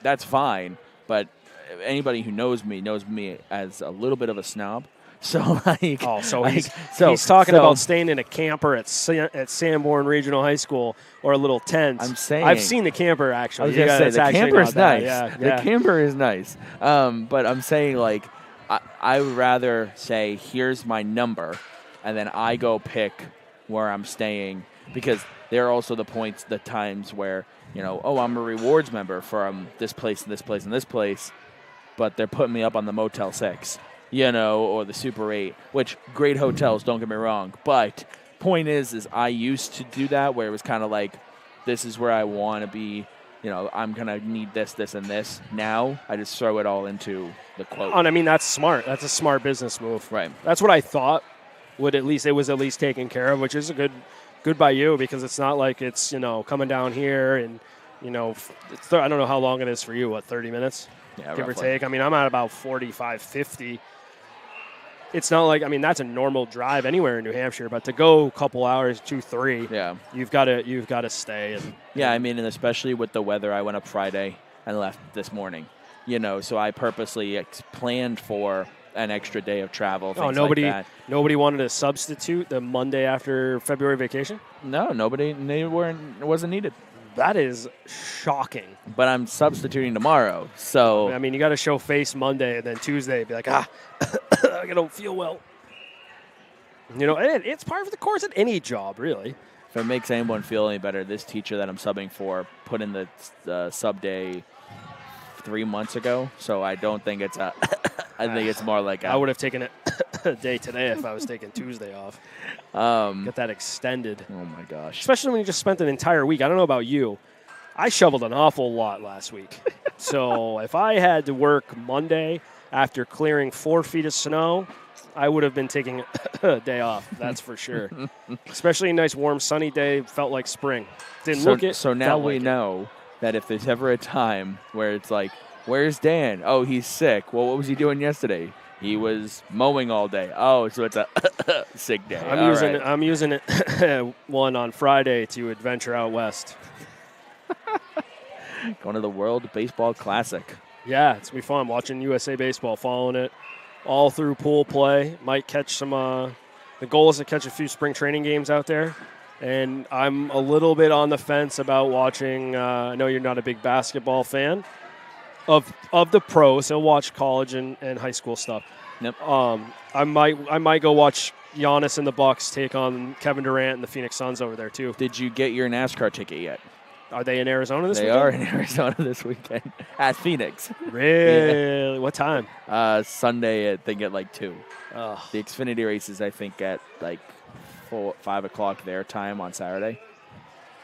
that's fine, but anybody who knows me as a little bit of a snob. So like,
he's talking about staying in a camper at Sanborn Regional High School or a little tent.
I'm saying
I've seen the camper actually.
I was gonna say the camper is nice.
Yeah.
The camper is nice. But I'm saying like I would rather say here's my number, and then I go pick where I'm staying, because there are also the times where I'm a rewards member from this place and this place and this place, but they're putting me up on the Motel 6. Or the Super 8, which great hotels, don't get me wrong. But point is I used to do that where it was kind of like, this is where I want to be. I'm going to need this, this, and this. Now I just throw it all into the quote.
And I mean, that's smart. That's a smart business move.
Right.
That's what I thought it was at least taken care of, which is a good by you, because it's not like it's, coming down here and, I don't know how long it is for you, 30 minutes?
Yeah,
give
roughly.
or take. I mean, I'm at about 45, 50. It's not like, that's a normal drive anywhere in New Hampshire, but to go a couple hours, 2, 3,
yeah,
you've got to stay.
And especially with the weather, I went up Friday and left this morning. So I purposely planned for an extra day of travel.
Nobody
like that.
Nobody wanted to substitute the Monday after February vacation?
No, it wasn't needed.
That is shocking.
But I'm substituting tomorrow, so
you got to show face Monday, and then Tuesday be like, I don't feel well. It's part of the course at any job, really.
If it makes anyone feel any better, this teacher that I'm subbing for put in the sub day 3 months ago, so I don't think it's I think it's more like
I would have taken a day today if I was taking Tuesday off. Get that extended.
Oh, my gosh.
Especially when you just spent an entire week. I don't know about you. I shoveled an awful lot last week. So if I had to work Monday after clearing 4 feet of snow, I would have been taking a day off. That's for sure. Especially a nice, warm, sunny day. Felt like spring. Didn't look it.
So now we know that if there's ever a time where it's like, where's Dan? Oh, he's sick. Well, what was he doing yesterday? He was mowing all day. Oh, so it's a sick day.
I'm using it one on Friday to adventure out west.
Going to the World Baseball Classic.
Yeah, it's going to be fun watching USA Baseball, following it all through pool play. Might catch some the goal is to catch a few spring training games out there. And I'm a little bit on the fence about watching. I know you're not a big basketball fan of the pros. So watch college and high school stuff.
Yep.
I might go watch Giannis and the Bucks take on Kevin Durant and the Phoenix Suns over there too.
Did you get your NASCAR ticket yet?
Are they in Arizona this weekend?
They are in Arizona this weekend at Phoenix.
Really? Yeah. What time?
Sunday, I think at like 2.
Ugh.
The Xfinity races, I think at like 5 o'clock their time on Saturday.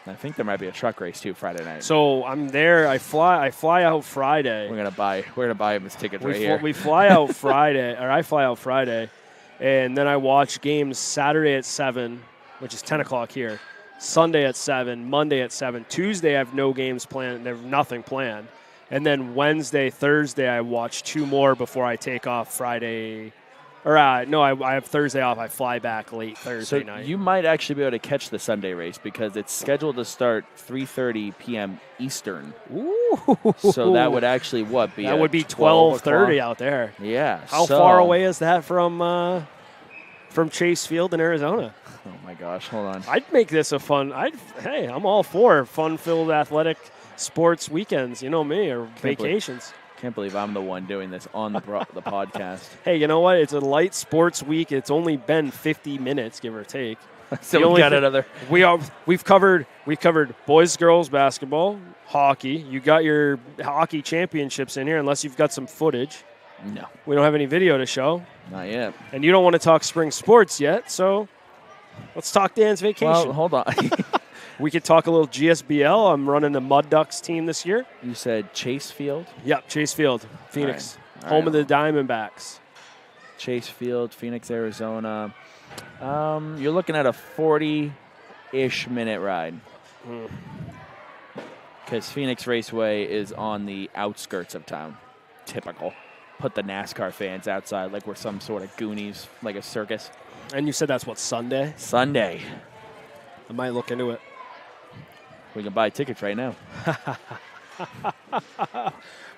I think there might be a truck race too Friday night.
So I'm there. I fly out Friday.
We're gonna buy him his tickets right here.
We fly out Friday, or I fly out Friday, and then I watch games Saturday at 7, which is 10 o'clock here. Sunday at 7, Monday at 7. Tuesday I have no games planned. There's nothing planned. And then Wednesday, Thursday I watch 2 more before I take off Friday. Or no, I have Thursday off. I fly back late Thursday night.
You might actually be able to catch the Sunday race because it's scheduled to start 3:30 p.m. Eastern.
Ooh.
So that would actually be?
That would be 12:30 out there.
Yeah.
How far away is that from Chase Field in Arizona?
Oh my gosh! Hold on.
I'd make this a fun. I'm all for fun-filled athletic sports weekends. You know me, or vacations.
Can't believe I'm the one doing this on the podcast.
Hey, you know what? It's a light sports week. It's only been 50 minutes, give or take.
So we got another.
We've covered boys, girls basketball, hockey. You got your hockey championships in here, unless you've got some footage.
No,
we don't have any video to show.
Not yet.
And you don't want to talk spring sports yet, so let's talk Dan's vacation.
Well, hold on.
We could talk a little GSBL. I'm running the Mud Ducks team this year.
You said Chase Field?
Yep, Chase Field, Phoenix.
All right.
Home of the Diamondbacks.
Chase Field, Phoenix, Arizona. You're looking at a 40-ish minute ride. Because Phoenix Raceway is on the outskirts of town. Typical. Put the NASCAR fans outside like we're some sort of Goonies, like a circus.
And you said that's what, Sunday?
Sunday.
I might look into it.
We can buy tickets right now.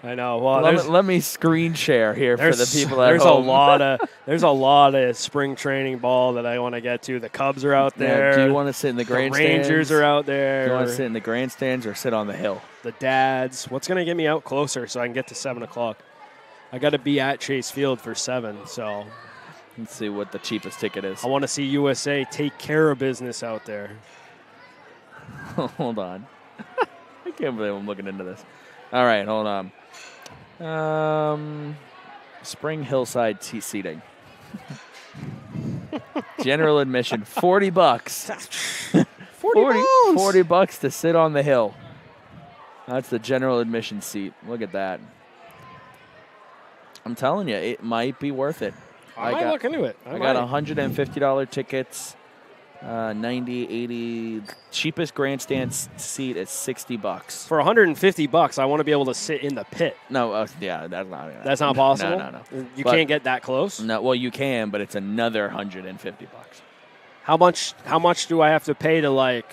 I know. Well,
let me screen share here for the people at
there's
home.
There's a lot of spring training ball that I want to get to. The Cubs are out there.
Now, do you want to sit in the grandstands?
The Rangers are out there.
Do you want to sit in the grandstands or sit on the hill?
The dads. What's going to get me out closer so I can get to 7 o'clock? I got to be at Chase Field for 7, so.
Let's see what the cheapest ticket is.
I want to see USA take care of business out there.
Hold on. I can't believe I'm looking into this. All right, hold on. Spring Hillside seating. General admission, $40. $40 to sit on the hill. That's the general admission seat. Look at that. I'm telling you, it might be worth it.
I might look into it.
I got $150 tickets. 90, 80. Cheapest grandstand seat is $60.
For $150, I want to be able to sit in the pit.
No, yeah, that's not.
That's not possible.
No.
You can't get that close.
No, well, you can, but it's another $150.
How much do I have to pay to like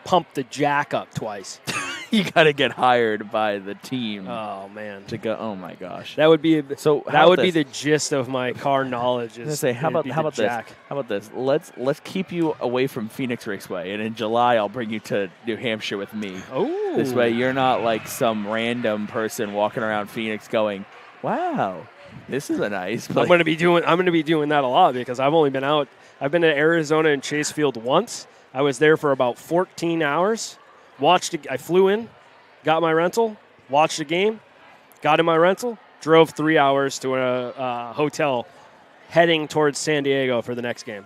pump the jack up twice?
You got to get hired by the team.
Oh man,
to go. Oh my gosh,
that would be
so.
That would be the gist of my car knowledge.
I was gonna say, how about this? How about this? Let's keep you away from Phoenix Raceway, and in July I'll bring you to New Hampshire with me.
Oh,
this way you're not like some random person walking around Phoenix going, "Wow, this is a nice place."
I'm gonna be doing that a lot because I've only been out. I've been to Arizona and Chase Field once. I was there for about 14 hours. I flew in, got my rental, watched the game, got in my rental, drove 3 hours to a hotel heading towards San Diego for the next game.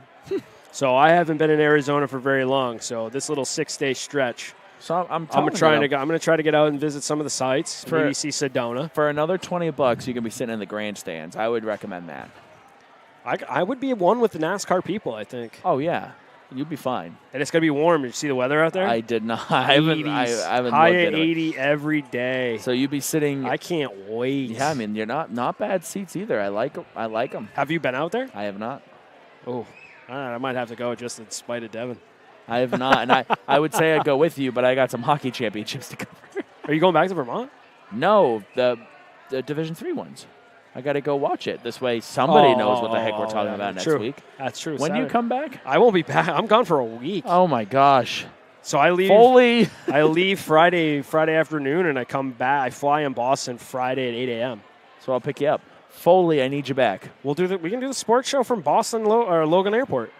So I haven't been in Arizona for very long. So this little 6-day stretch,
so I'm
going to try to get out and visit some of the sites, maybe see Sedona.
For another $20, you can be sitting in the grandstands. I would recommend that.
I would be one with the NASCAR people, I think.
Oh, yeah. You'd be fine.
And it's going to be warm. Did you see the weather out there?
I did not. I haven't
high at 80 every day.
So you'd be sitting.
I can't wait.
Yeah, I mean, you're not bad seats either. I like them.
Have you been out there?
I have not.
Oh, all right. I might have to go just in spite of Devin.
I have not. And I would say I'd go with you, but I got some hockey championships to cover.
Are you going back to Vermont?
No, the Division III ones. I got to go watch it. This way somebody knows what the heck we're talking about next week.
That's true.
When do you come back?
I won't be back. I'm gone for a week.
Oh, my gosh.
So I leave.
Foley.
I leave Friday afternoon, and I come back. I fly in Boston Friday at 8 a.m.
So I'll pick you up. Foley, I need you back.
We can do the sports show from Boston or Logan Airport.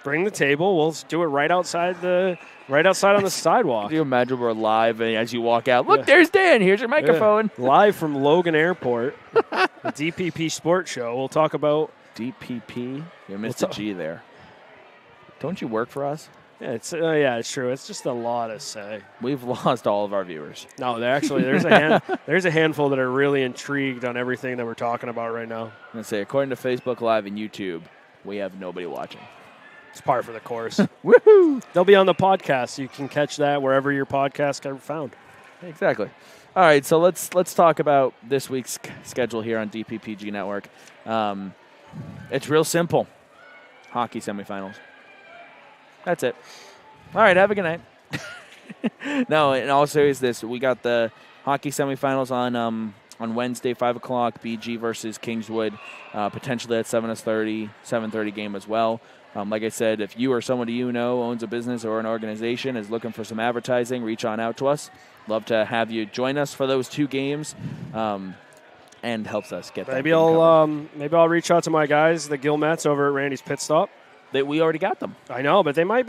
Bring the table. We'll do it right outside on the sidewalk.
Can you imagine we're live, and as you walk out, look, there's Dan. Here's your microphone.
Yeah. Live from Logan Airport, the DPP Sports Show. We'll talk about
DPP. You missed a G there. Don't you work for us?
Yeah, it's true. It's just a lot to say.
We've lost all of our viewers.
No, there's a handful that are really intrigued on everything that we're talking about right now.
I'm gonna say, according to Facebook Live and YouTube, we have nobody watching.
It's par for the course.
Woohoo!
They'll be on the podcast. You can catch that wherever your podcast are found.
Exactly. All right, so let's talk about this week's schedule here on DPPG Network. It's real simple. Hockey semifinals. That's it. All right, have a good night. No, in all seriousness, we got the hockey semifinals on Wednesday, 5 o'clock, BG versus Kingswood, potentially at 7:30 game as well. Like I said, if you or somebody you know owns a business or an organization is looking for some advertising, reach on out to us. Love to have you join us for those 2 games, and helps us get that.
Maybe I'll reach out to my guys, the Gilmets over at Randy's Pit Stop.
We already got them.
I know, but they might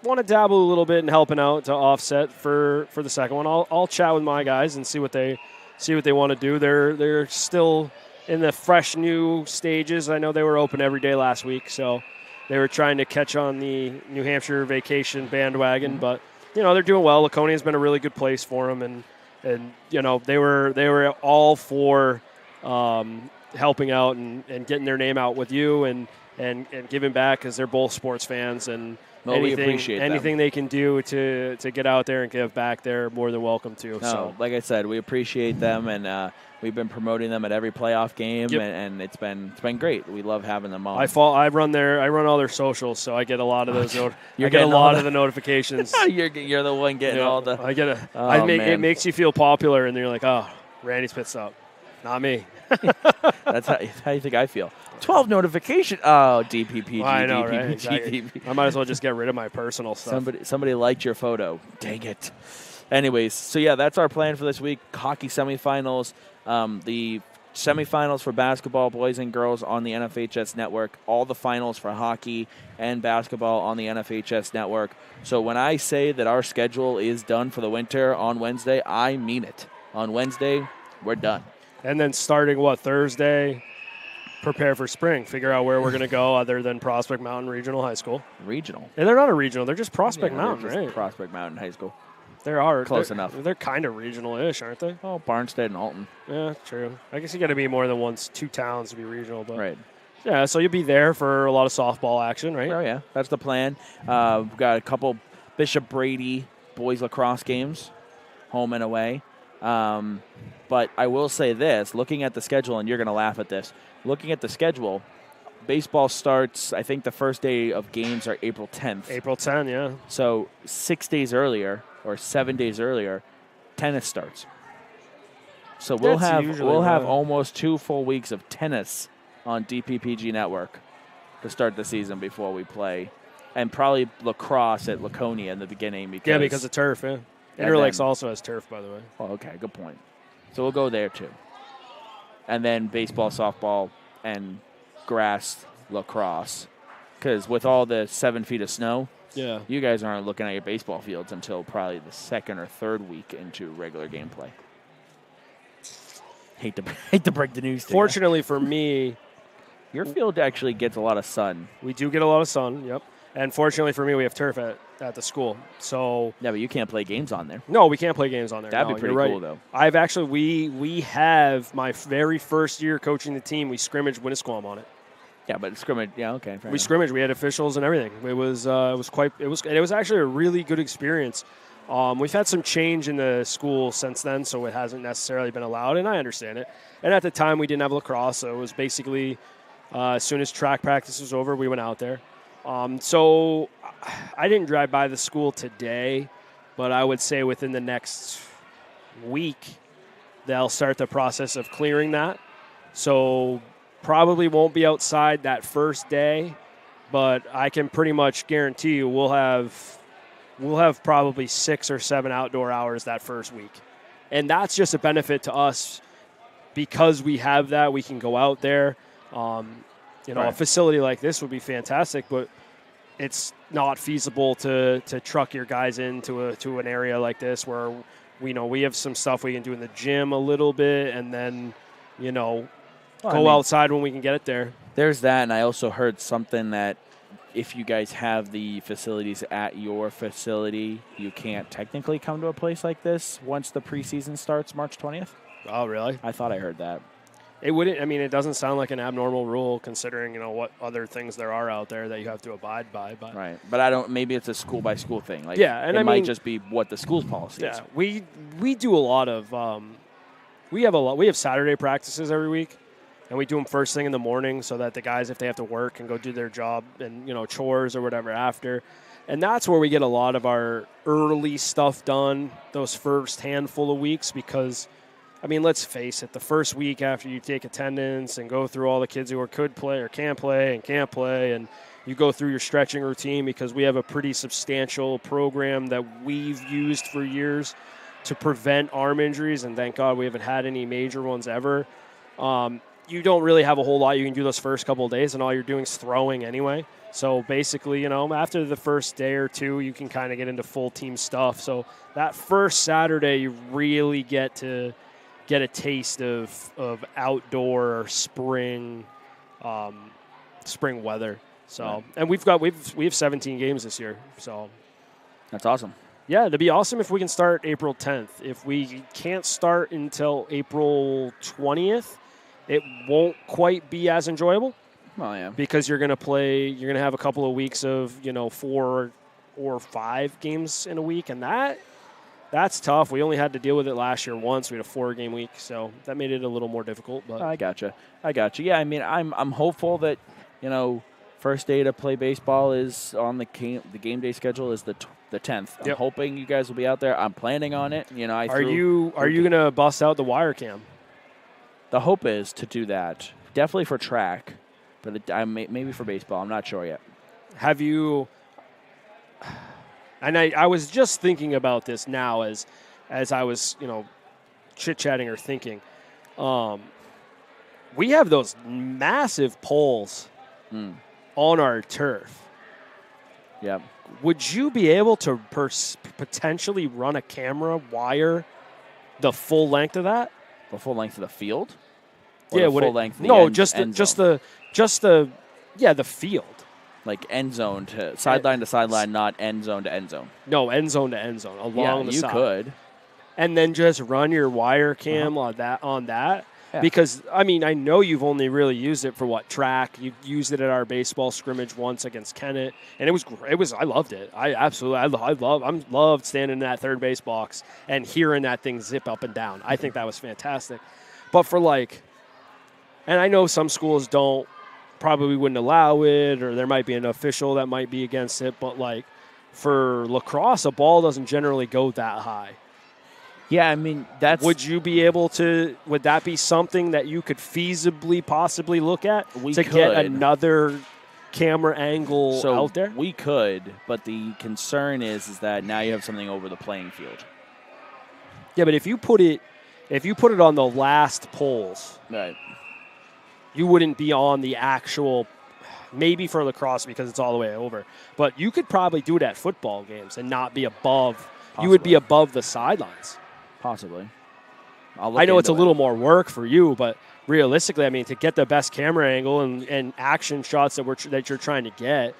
want to dabble a little bit in helping out to offset for the second one. I'll chat with my guys and see what they want to do. They're still in the fresh new stages. I know they were open every day last week, so they were trying to catch on the New Hampshire vacation bandwagon, but they're doing well. Laconia's been a really good place for them, and they were all for helping out and getting their name out with you and and giving back because they're both sports fans, and
we appreciate
anything they can do to get out there and give back, they're more than welcome to.
No,
so,
like I said, we appreciate them, and we've been promoting them at every playoff game, and it's been great. We love having them on.
I run all their socials, so I get a lot of those. I get a lot of the notifications.
You're the one getting all the.
I get it makes you feel popular, and you're like, oh, Randy's pit stop, not me.
That's how you think I feel. 12 notifications. Oh, DPPG.
Well, I know,
DPPG,
right? Exactly. I might as well just get rid of my personal stuff.
Somebody liked your photo. Dang it. Anyways, so yeah, that's our plan for this week. Hockey semifinals. The semifinals for basketball, boys and girls, on the NFHS network. All the finals for hockey and basketball on the NFHS network. So when I say that our schedule is done for the winter on Wednesday, I mean it. On Wednesday, we're done.
And then starting, Thursday, prepare for spring. Figure out where we're going to go other than Prospect Mountain Regional High School.
Regional?
And they're not a regional. They're just Prospect Mountain, right?
Prospect Mountain High School.
Close
enough.
They're kind of regional-ish, aren't they?
Oh, Barnstead and Alton.
Yeah, true. I guess you got to be more than two towns to be regional. But
right.
Yeah, so you'll be there for a lot of softball action, right?
Oh, yeah. That's the plan. We've got a couple Bishop Brady boys lacrosse games, home and away. But I will say this, looking at the schedule, and you're going to laugh at this, looking at the schedule, baseball starts, I think the first day of games are April 10th.
April 10, yeah.
So 6 days earlier or 7 days earlier, tennis starts. So we'll have almost 2 full weeks of tennis on DPPG Network to start the season before we play. And probably lacrosse at Laconia in the beginning.
Because of turf, yeah. Interlakes also has turf, by the way.
Oh, okay, good point. So we'll go there, too. And then baseball, softball, and grass lacrosse. Because with all the 7 feet of snow, you guys aren't looking at your baseball fields until probably the second or third week into regular gameplay. Hate to break the news to you.
Fortunately for me,
your field actually gets a lot of sun.
We do get a lot of sun, yep. And fortunately for me, we have turf at the school. So
yeah, but you can't play games on there.
No, we can't play games on there.
That'd be pretty cool, though.
I've actually we have my very first year coaching the team. We scrimmaged Winnisquam on it.
Yeah, but scrimmage. Yeah, okay.
We scrimmaged. We had officials and everything. It was actually a really good experience. We've had some change in the school since then, so it hasn't necessarily been allowed, and I understand it. And at the time, we didn't have lacrosse, so it was basically as soon as track practice was over, we went out there. So I didn't drive by the school today, but I would say within the next week, they'll start the process of clearing that. So probably won't be outside that first day, but I can pretty much guarantee you we'll have probably 6 or 7 outdoor hours that first week. And that's just a benefit to us because we have that. We can go out there. A facility like this would be fantastic, but it's not feasible to truck your guys into an area like this where we have some stuff we can do in the gym a little bit, and then outside when we can get it there.
There's that, and I also heard something that if you guys have the facilities at your facility, you can't technically come to a place like this once the preseason starts March 20th.
Oh, really?
I thought I heard that.
It wouldn't. I mean, it doesn't sound like an abnormal rule considering what other things there are out there that you have to abide by. But
right, but I don't. Maybe it's a school by school thing. Like,
and
it might just be what the school's policy is.
Yeah, we do a lot of. We have Saturday practices every week, and we do them first thing in the morning so that the guys, if they have to work, can go do their job and chores or whatever after. And that's where we get a lot of our early stuff done those first handful of weeks because. I mean, let's face it, the first week after you take attendance and go through all the kids who could play or can't play, and you go through your stretching routine because we have a pretty substantial program that we've used for years to prevent arm injuries, and thank God we haven't had any major ones ever. You don't really have a whole lot you can do those first couple of days, and all you're doing is throwing anyway. So basically, after the first day or two, you can kind of get into full team stuff. So that first Saturday, you really get to get a taste of outdoor spring weather. So right. And we have 17 games this year. So
that's awesome.
Yeah, it'd be awesome if we can start April 10th. If we can't start until April 20th, it won't quite be as enjoyable.
Oh, yeah.
Because you're going to have a couple of weeks of, 4 or 5 games in a week, and that's tough. We only had to deal with it last year once. We had a 4-game week, so that made it a little more difficult. But
I gotcha. Yeah, I mean, I'm hopeful that, first day to play baseball is on the game day schedule is the 10th. I'm hoping you guys will be out there. I'm planning on it.
Are you going to bust out the wire cam?
The hope is to do that. Definitely for track, but maybe for baseball. I'm not sure yet.
Have you? And I was just thinking about this now as I was chit-chatting or thinking. We have those massive poles on our turf.
Yep.
Would you be able to potentially run a camera wire the full length of that?
The full length of the field?
Or
the full length of the
the field.
Like end zone to sideline, not end zone to end zone.
No, end zone to end zone along the side.
You could.
And then just run your wire cam on that. Yeah. Because, I know you've only really used it for track. You used it at our baseball scrimmage once against Kennett, and it was great. I loved it. I loved standing in that third base box and hearing that thing zip up and down. I think that was fantastic. But for and I know some schools probably wouldn't allow it, or there might be an official that might be against it, but for lacrosse, a ball doesn't generally go that high.
Yeah, that's...
Would that be something that you could feasibly possibly look at get another camera angle out there?
We could, but the concern is that now you have something over the playing field.
Yeah, but if you put it on the last poles,
right,
you wouldn't be on the actual, maybe for lacrosse because it's all the way over, but you could probably do it at football games and not be above. Possibly. You would be above the sidelines.
Possibly.
I know it's a little more work for you, but realistically, to get the best camera angle and action shots that you're trying to get,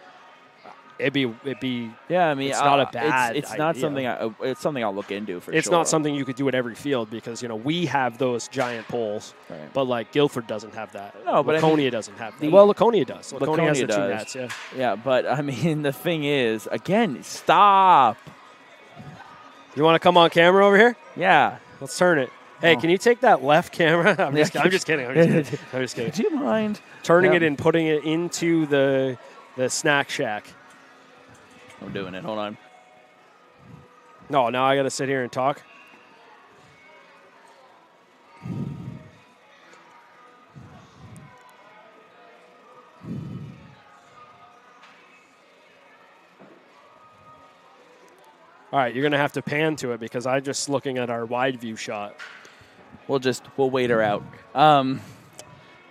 it'd be. Yeah,
it's
not a bad.
It's not something. It's something I'll look into for sure.
It's not something you could do at every field because we have those giant poles, right. But Guilford doesn't have that. No, but Laconia doesn't have that. Well, Laconia does. Laconia has the 2 nets. Yeah.
Yeah, but the thing is, again, stop.
You want to come on camera over here?
Yeah.
Let's turn it. Hey, Can you take that left camera? I'm just kidding.
Do you mind
turning it and putting it into the snack shack?
I'm doing it. Hold on.
No, now I got to sit here and talk. All right, you're going to have to pan to it because I'm just looking at our wide view shot.
We'll wait her out.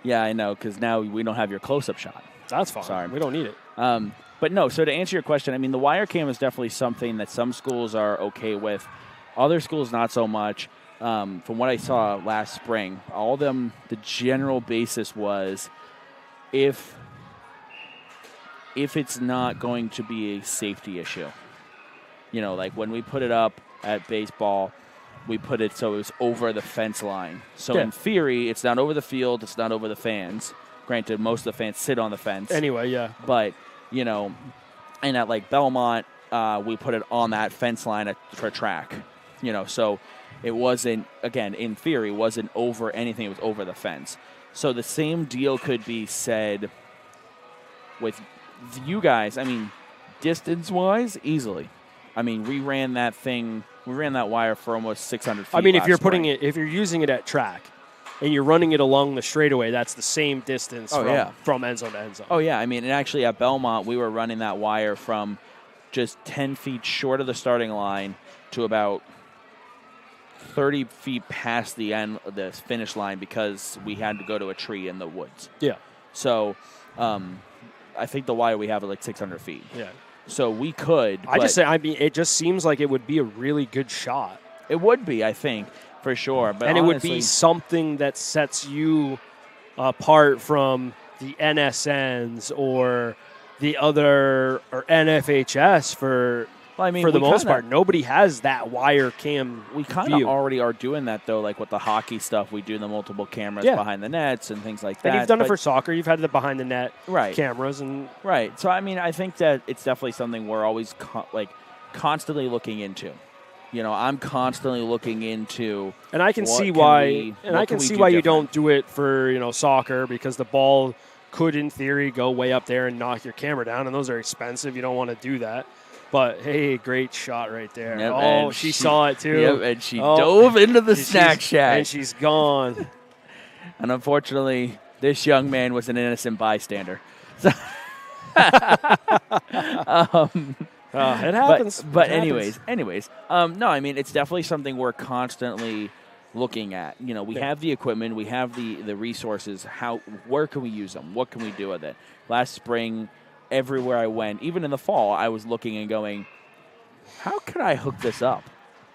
Yeah, I know, because now we don't have your close-up shot.
That's fine. Sorry. We don't need it.
But no, so to answer your question, the wire cam is definitely something that some schools are okay with. Other schools, not so much. From what I saw last spring, all of them, the general basis was if it's not going to be a safety issue. When we put it up at baseball, we put it so it was over the fence line. So in theory, it's not over the field, it's not over the fans. Granted, most of the fans sit on the fence.
Anyway, yeah.
But, and at Belmont, we put it on that fence line for track. So it wasn't, again, in theory, wasn't over anything, it was over the fence. So the same deal could be said with you guys. Distance-wise, easily. We ran that wire for almost 600 feet.
If you're using it at track and you're running it along the straightaway, that's the same distance from end zone to end zone.
Oh, yeah. And actually at Belmont, we were running that wire from just 10 feet short of the starting line to about 30 feet past the finish line because we had to go to a tree in the woods.
Yeah.
So I think the wire we have is 600 feet.
Yeah.
So we could.
It just seems like it would be a really good shot.
It would be, I think, for sure. But
honestly, it would be something that sets you apart from the NSNs or the other or NFHS for
Well, I mean,
for the most part, nobody has that wire cam.
We kind of already are doing that, though, like with the hockey stuff. We do the multiple cameras behind the nets and things like that.
And you've done it for soccer. You've had the behind-the-net
right.
cameras.
Right. So, I mean, I think that it's definitely something we're always constantly looking into. You know, I'm constantly looking into.
And I can see why. And I can see why you don't do it for, you know, soccer, because the ball could, in theory, go way up there and knock your camera down, and those are expensive. You don't want to do that. But, hey, great shot right there. Yep, she saw it, too.
Yep, and she dove into the snack shack.
And she's gone.
And unfortunately, this young man was an innocent bystander. So
it happens.
But anyways, no, I mean, it's definitely something we're constantly looking at. You know, we have the equipment, we have the resources. Where can we use them? What can we do with it? Last spring, everywhere I went, even in the fall, I was looking and going, how can I hook this up?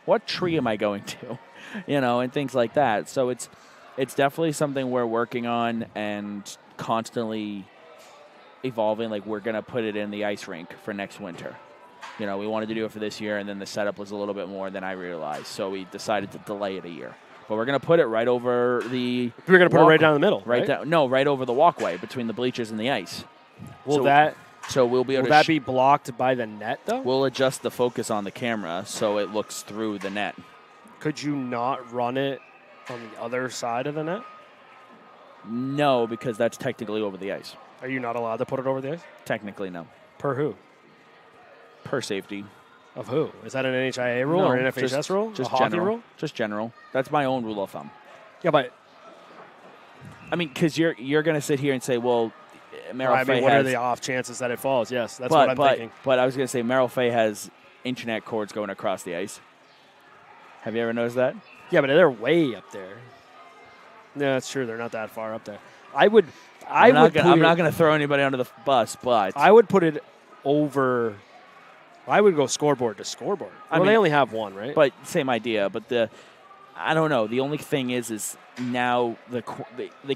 What tree am I going to? You know, and things like that. So it's definitely something we're working on and constantly evolving. Like, we're going to put it in the ice rink for next winter. You know, we wanted to do it for this year, and then the setup was a little bit more than I realized. So we decided to delay it a year. But we're going to put it right over the
We're going to put it right down the middle, right?
Right over the walkway between the bleachers and the ice.
Will that
we'll be able
will that be blocked by the net, though?
We'll adjust the focus on the camera so it looks through the net.
Could you not run it on the other side of the net?
No, because that's technically over the ice.
Are you not allowed to put it over the ice?
Technically, no.
Per who?
Per safety.
Of who? Is that an NHIA rule or an NFHS rule?
Just
a hockey
general.
rule?
Just general. That's my own rule of thumb.
Yeah, but
I mean, because you're going to sit here and say, well, Merrill Fay
what are the off chances that it falls? Yes, that's what I'm thinking.
But I was going to say Merrill Fay has internet cords going across the ice. Have you ever noticed that?
Yeah, but they're way up there. No, that's true. They're not that far up there. I'm not
going to throw anybody under the bus, but
I would put it over. I would go scoreboard to scoreboard. Well, they only have one, right?
But same idea. But I don't know. The only thing is now the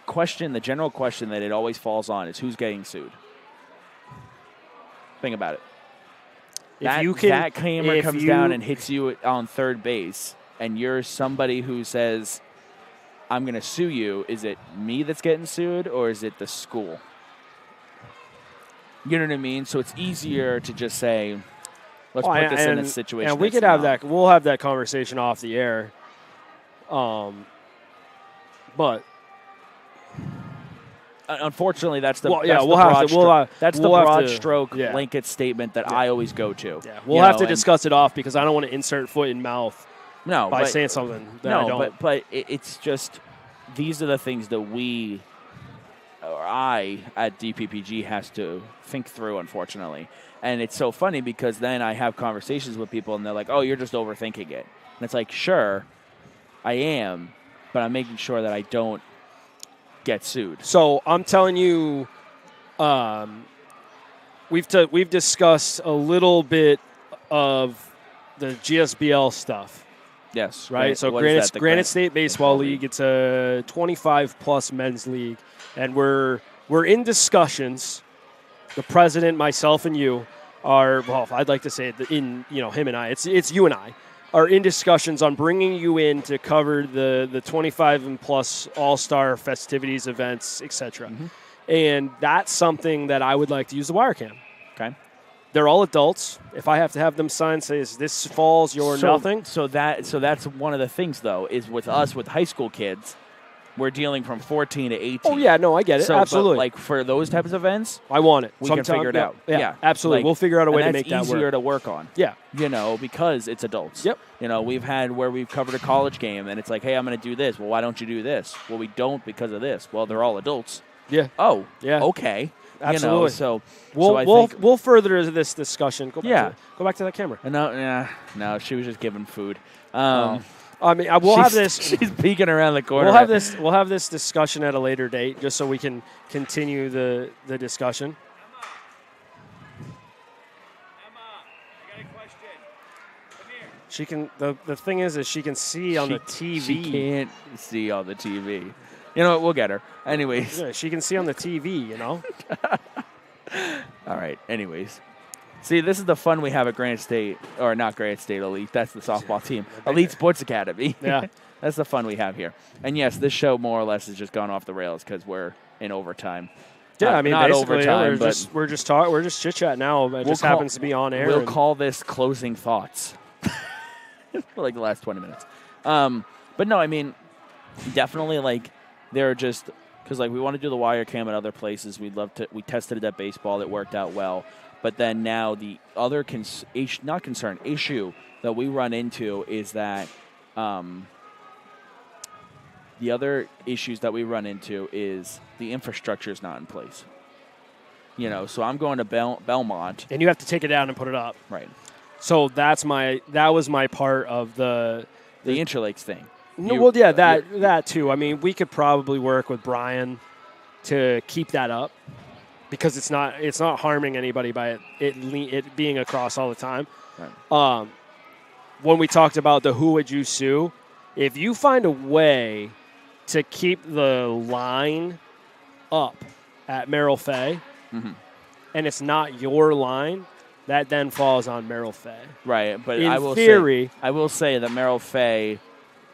question, the general question that it always falls on is who's getting sued. Think about it. That camera comes down and hits you on third base, and you're somebody who says, I'm going to sue you. Is it me that's getting sued, or is it the school? You know what I mean? So it's easier to just say, let's put this in a situation.
And we could have that. We'll have that conversation off the air. But
unfortunately, that's the
broad
stroke blanket statement that I always go to.
Yeah, we'll have to discuss it off because I don't want to insert foot in mouth.
By
saying something that I don't.
But it's just these are the things that we or I at DPPG has to think through, unfortunately. And it's so funny because then I have conversations with people and they're like, oh, you're just overthinking it. And it's like, sure, I am, but I'm making sure that I don't get sued.
So I'm telling you, we've discussed a little bit of the GSBL stuff.
Yes.
Right? So Granite State Baseball League, it's a 25-plus men's league. And we're in discussions. The president, myself, and you are, well, I'd like to say it in, him and I. It's you and I are in discussions on bringing you in to cover the 25 and plus all-star festivities, events, etc. Mm-hmm. And that's something that I would like to use the wire cam.
Okay.
They're all adults. If I have to have them sign, says this falls, you're nothing.
So that's one of the things, though, is with us, with high school kids, we're dealing from 14 to 18.
Oh, yeah, no, I get it. Absolutely.
But, like, for those types of events,
I want it.
We can figure it out.
Yeah, absolutely. We'll figure out a way to make that work.
That's easier to work on.
Yeah.
Because it's adults.
Yep.
We've had where we've covered a college game, and it's like, hey, I'm going to do this. Well, why don't you do this? Well, we don't because of this. Well, they're all adults.
Yeah.
Oh,
yeah.
Okay.
Absolutely.
So
we'll further this discussion. Go back to that camera.
No, she was just giving food.
We'll have this.
She's peeking around the corner.
We'll have this discussion at a later date, just so we can continue the discussion.
Emma, I got a question. Come here.
She can. The thing is she can see on the TV.
She can't see on the TV. You know what? We'll get her. Anyways.
Yeah, she can see on the TV.
All right. Anyways. See, this is the fun we have at Granite State, or not Granite State Elite. That's the softball team. Elite Sports Academy.
Yeah.
That's the fun we have here. And yes, this show more or less has just gone off the rails because we're in overtime.
Yeah, I mean,
not
basically,
overtime,
we're just chit chat now. It just happens to be on air.
We'll call this closing thoughts for like the last 20 minutes. But no, I mean, definitely like they're just because like we want to do the wire cam at other places. We tested it at baseball. It worked out well. But then now the other issue that we run into is that the other issues that we run into is the infrastructure is not in place. You know, so I'm going to Belmont,
and you have to take it down and put it up.
right?
So that was my part of the
Interlakes thing.
That too. I mean, we could probably work with Brian to keep that up because it's not harming anybody by it being across all the time.
Right.
When we talked about the who would you sue, if you find a way to keep the line up at Merrill Fay, and it's not your line, that then falls on Merrill Fay.
Right, but
In
I will say that Merrill Fay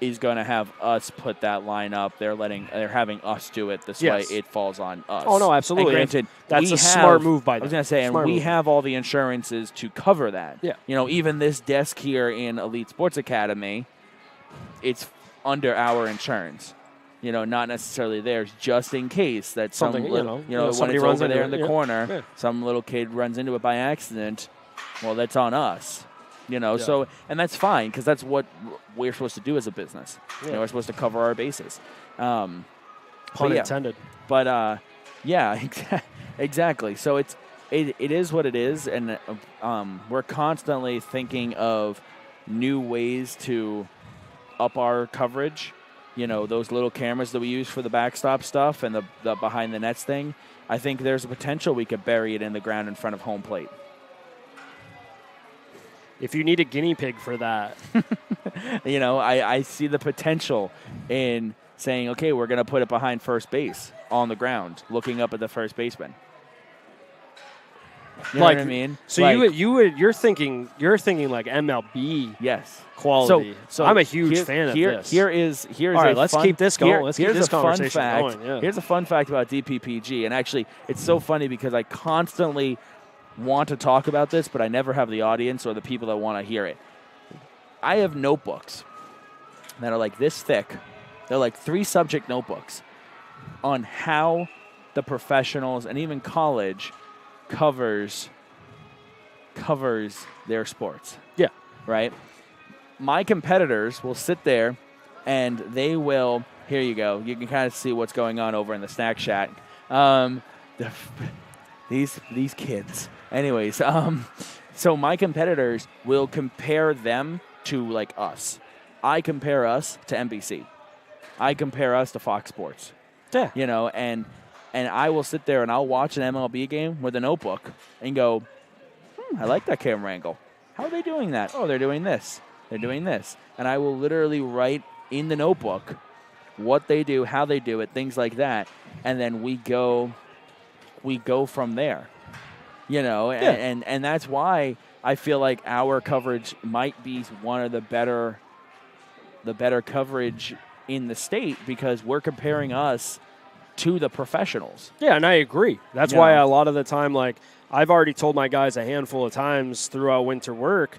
is going to have us put that line up. They're having us do it this way. It falls on us.
Oh no, absolutely.
And granted,
that's a smart move by them.
I was going to say, and we have all the insurances to cover that.
Yeah.
You know, even this desk here in Elite Sports Academy, it's under our insurance. You know, not necessarily theirs, just in case that
something
when
somebody
it's
runs
over there
into
in the corner, some little kid runs into it by accident. Well, that's on us. You know, so and that's fine because that's what we're supposed to do as a business.
Yeah.
You know, we're supposed to cover our bases.
Pun intended.
But yeah, exactly. So it is what it is, and we're constantly thinking of new ways to up our coverage. You know, those little cameras that we use for the backstop stuff and the behind the nets thing. I think there's a potential we could bury it in the ground in front of home plate.
If you need a guinea pig for that.
You know, I see the potential in saying, okay, we're going to put it behind first base on the ground, looking up at the first baseman. You know what I mean?
So you're thinking like MLB quality. So I'm a huge fan of this.
Here's
all right, let's keep this going. Let's keep this conversation going. Yeah.
Here's a fun fact about DPPG, and actually it's so funny because I constantly want to talk about this, but I never have the audience or the people that want to hear it. I have notebooks that are like this thick. They're like 3 subject notebooks on how the professionals and even college covers their sports.
Yeah.
Right? My competitors will sit there and they will, here you go. You can kind of see what's going on over in the snack shack. These kids. Anyways, so my competitors will compare them to like us. I compare us to NBC. I compare us to Fox Sports.
Yeah.
You know, and I will sit there and I'll watch an MLB game with a notebook and go, I like that camera angle. How are they doing that? Oh, they're doing this. They're doing this. And I will literally write in the notebook what they do, how they do it, things like that. And then we go from there. You know, and that's why I feel like our coverage might be one of the better coverage in the state because we're comparing us to the professionals.
Yeah, and I agree. That's why a lot of the time, like, I've already told my guys a handful of times throughout winter work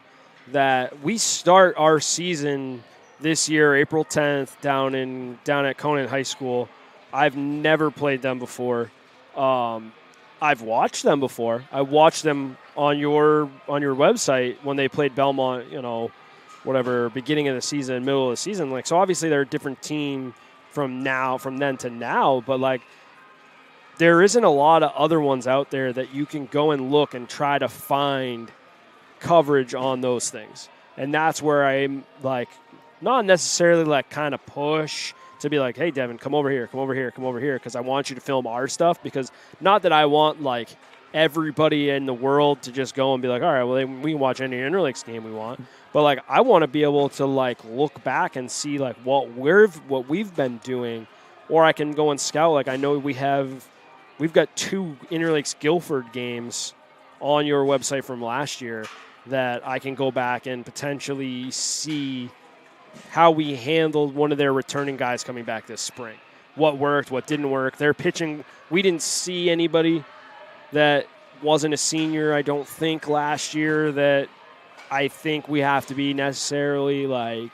that we start our season this year, April 10th, down at Conant High School. I've never played them before. I've watched them before. I watched them on your website when they played Belmont, you know, whatever, beginning of the season, middle of the season. Like, so obviously they're a different team from then to now, but like there isn't a lot of other ones out there that you can go and look and try to find coverage on those things. And that's where I'm like, not necessarily like kind of push to be like, hey, Devin, come over here, because I want you to film our stuff. Because not that I want like everybody in the world to just go and be like, all right, well, we can watch any Interlakes game we want. But like, I want to be able to like look back and see like what we've been doing, or I can go and scout. Like I know we've got 2 Interlakes Guilford games on your website from last year that I can go back and potentially see how we handled one of their returning guys coming back this spring. What worked, what didn't work. Their pitching, we didn't see anybody that wasn't a senior, I don't think, last year that I think we have to be necessarily like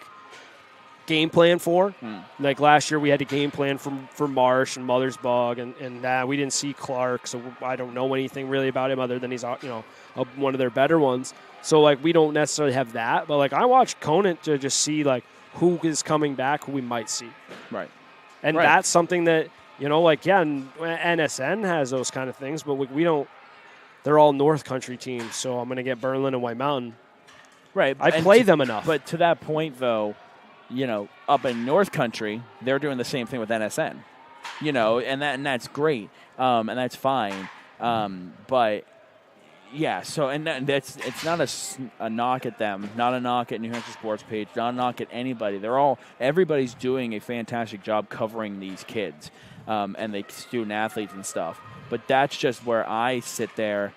game plan for. Like last year we had a game plan for Marsh and Mothersbaugh and that. We didn't see Clark, so I don't know anything really about him other than he's one of their better ones. So like we don't necessarily have that, but like I watched Conant to just see like who is coming back, who we might see.
Right.
And that's something that, NSN has those kind of things, but we don't. They're all North Country teams, so I'm going to get Berlin and White Mountain.
Right.
I play them enough.
But to that point, though, up in North Country, they're doing the same thing with NSN. And that's great, and that's fine. But yeah, so it's not a knock at them, not a knock at New Hampshire Sports Page, not a knock at anybody. Everybody's doing a fantastic job covering these kids, and the student athletes and stuff. But that's just where I sit there,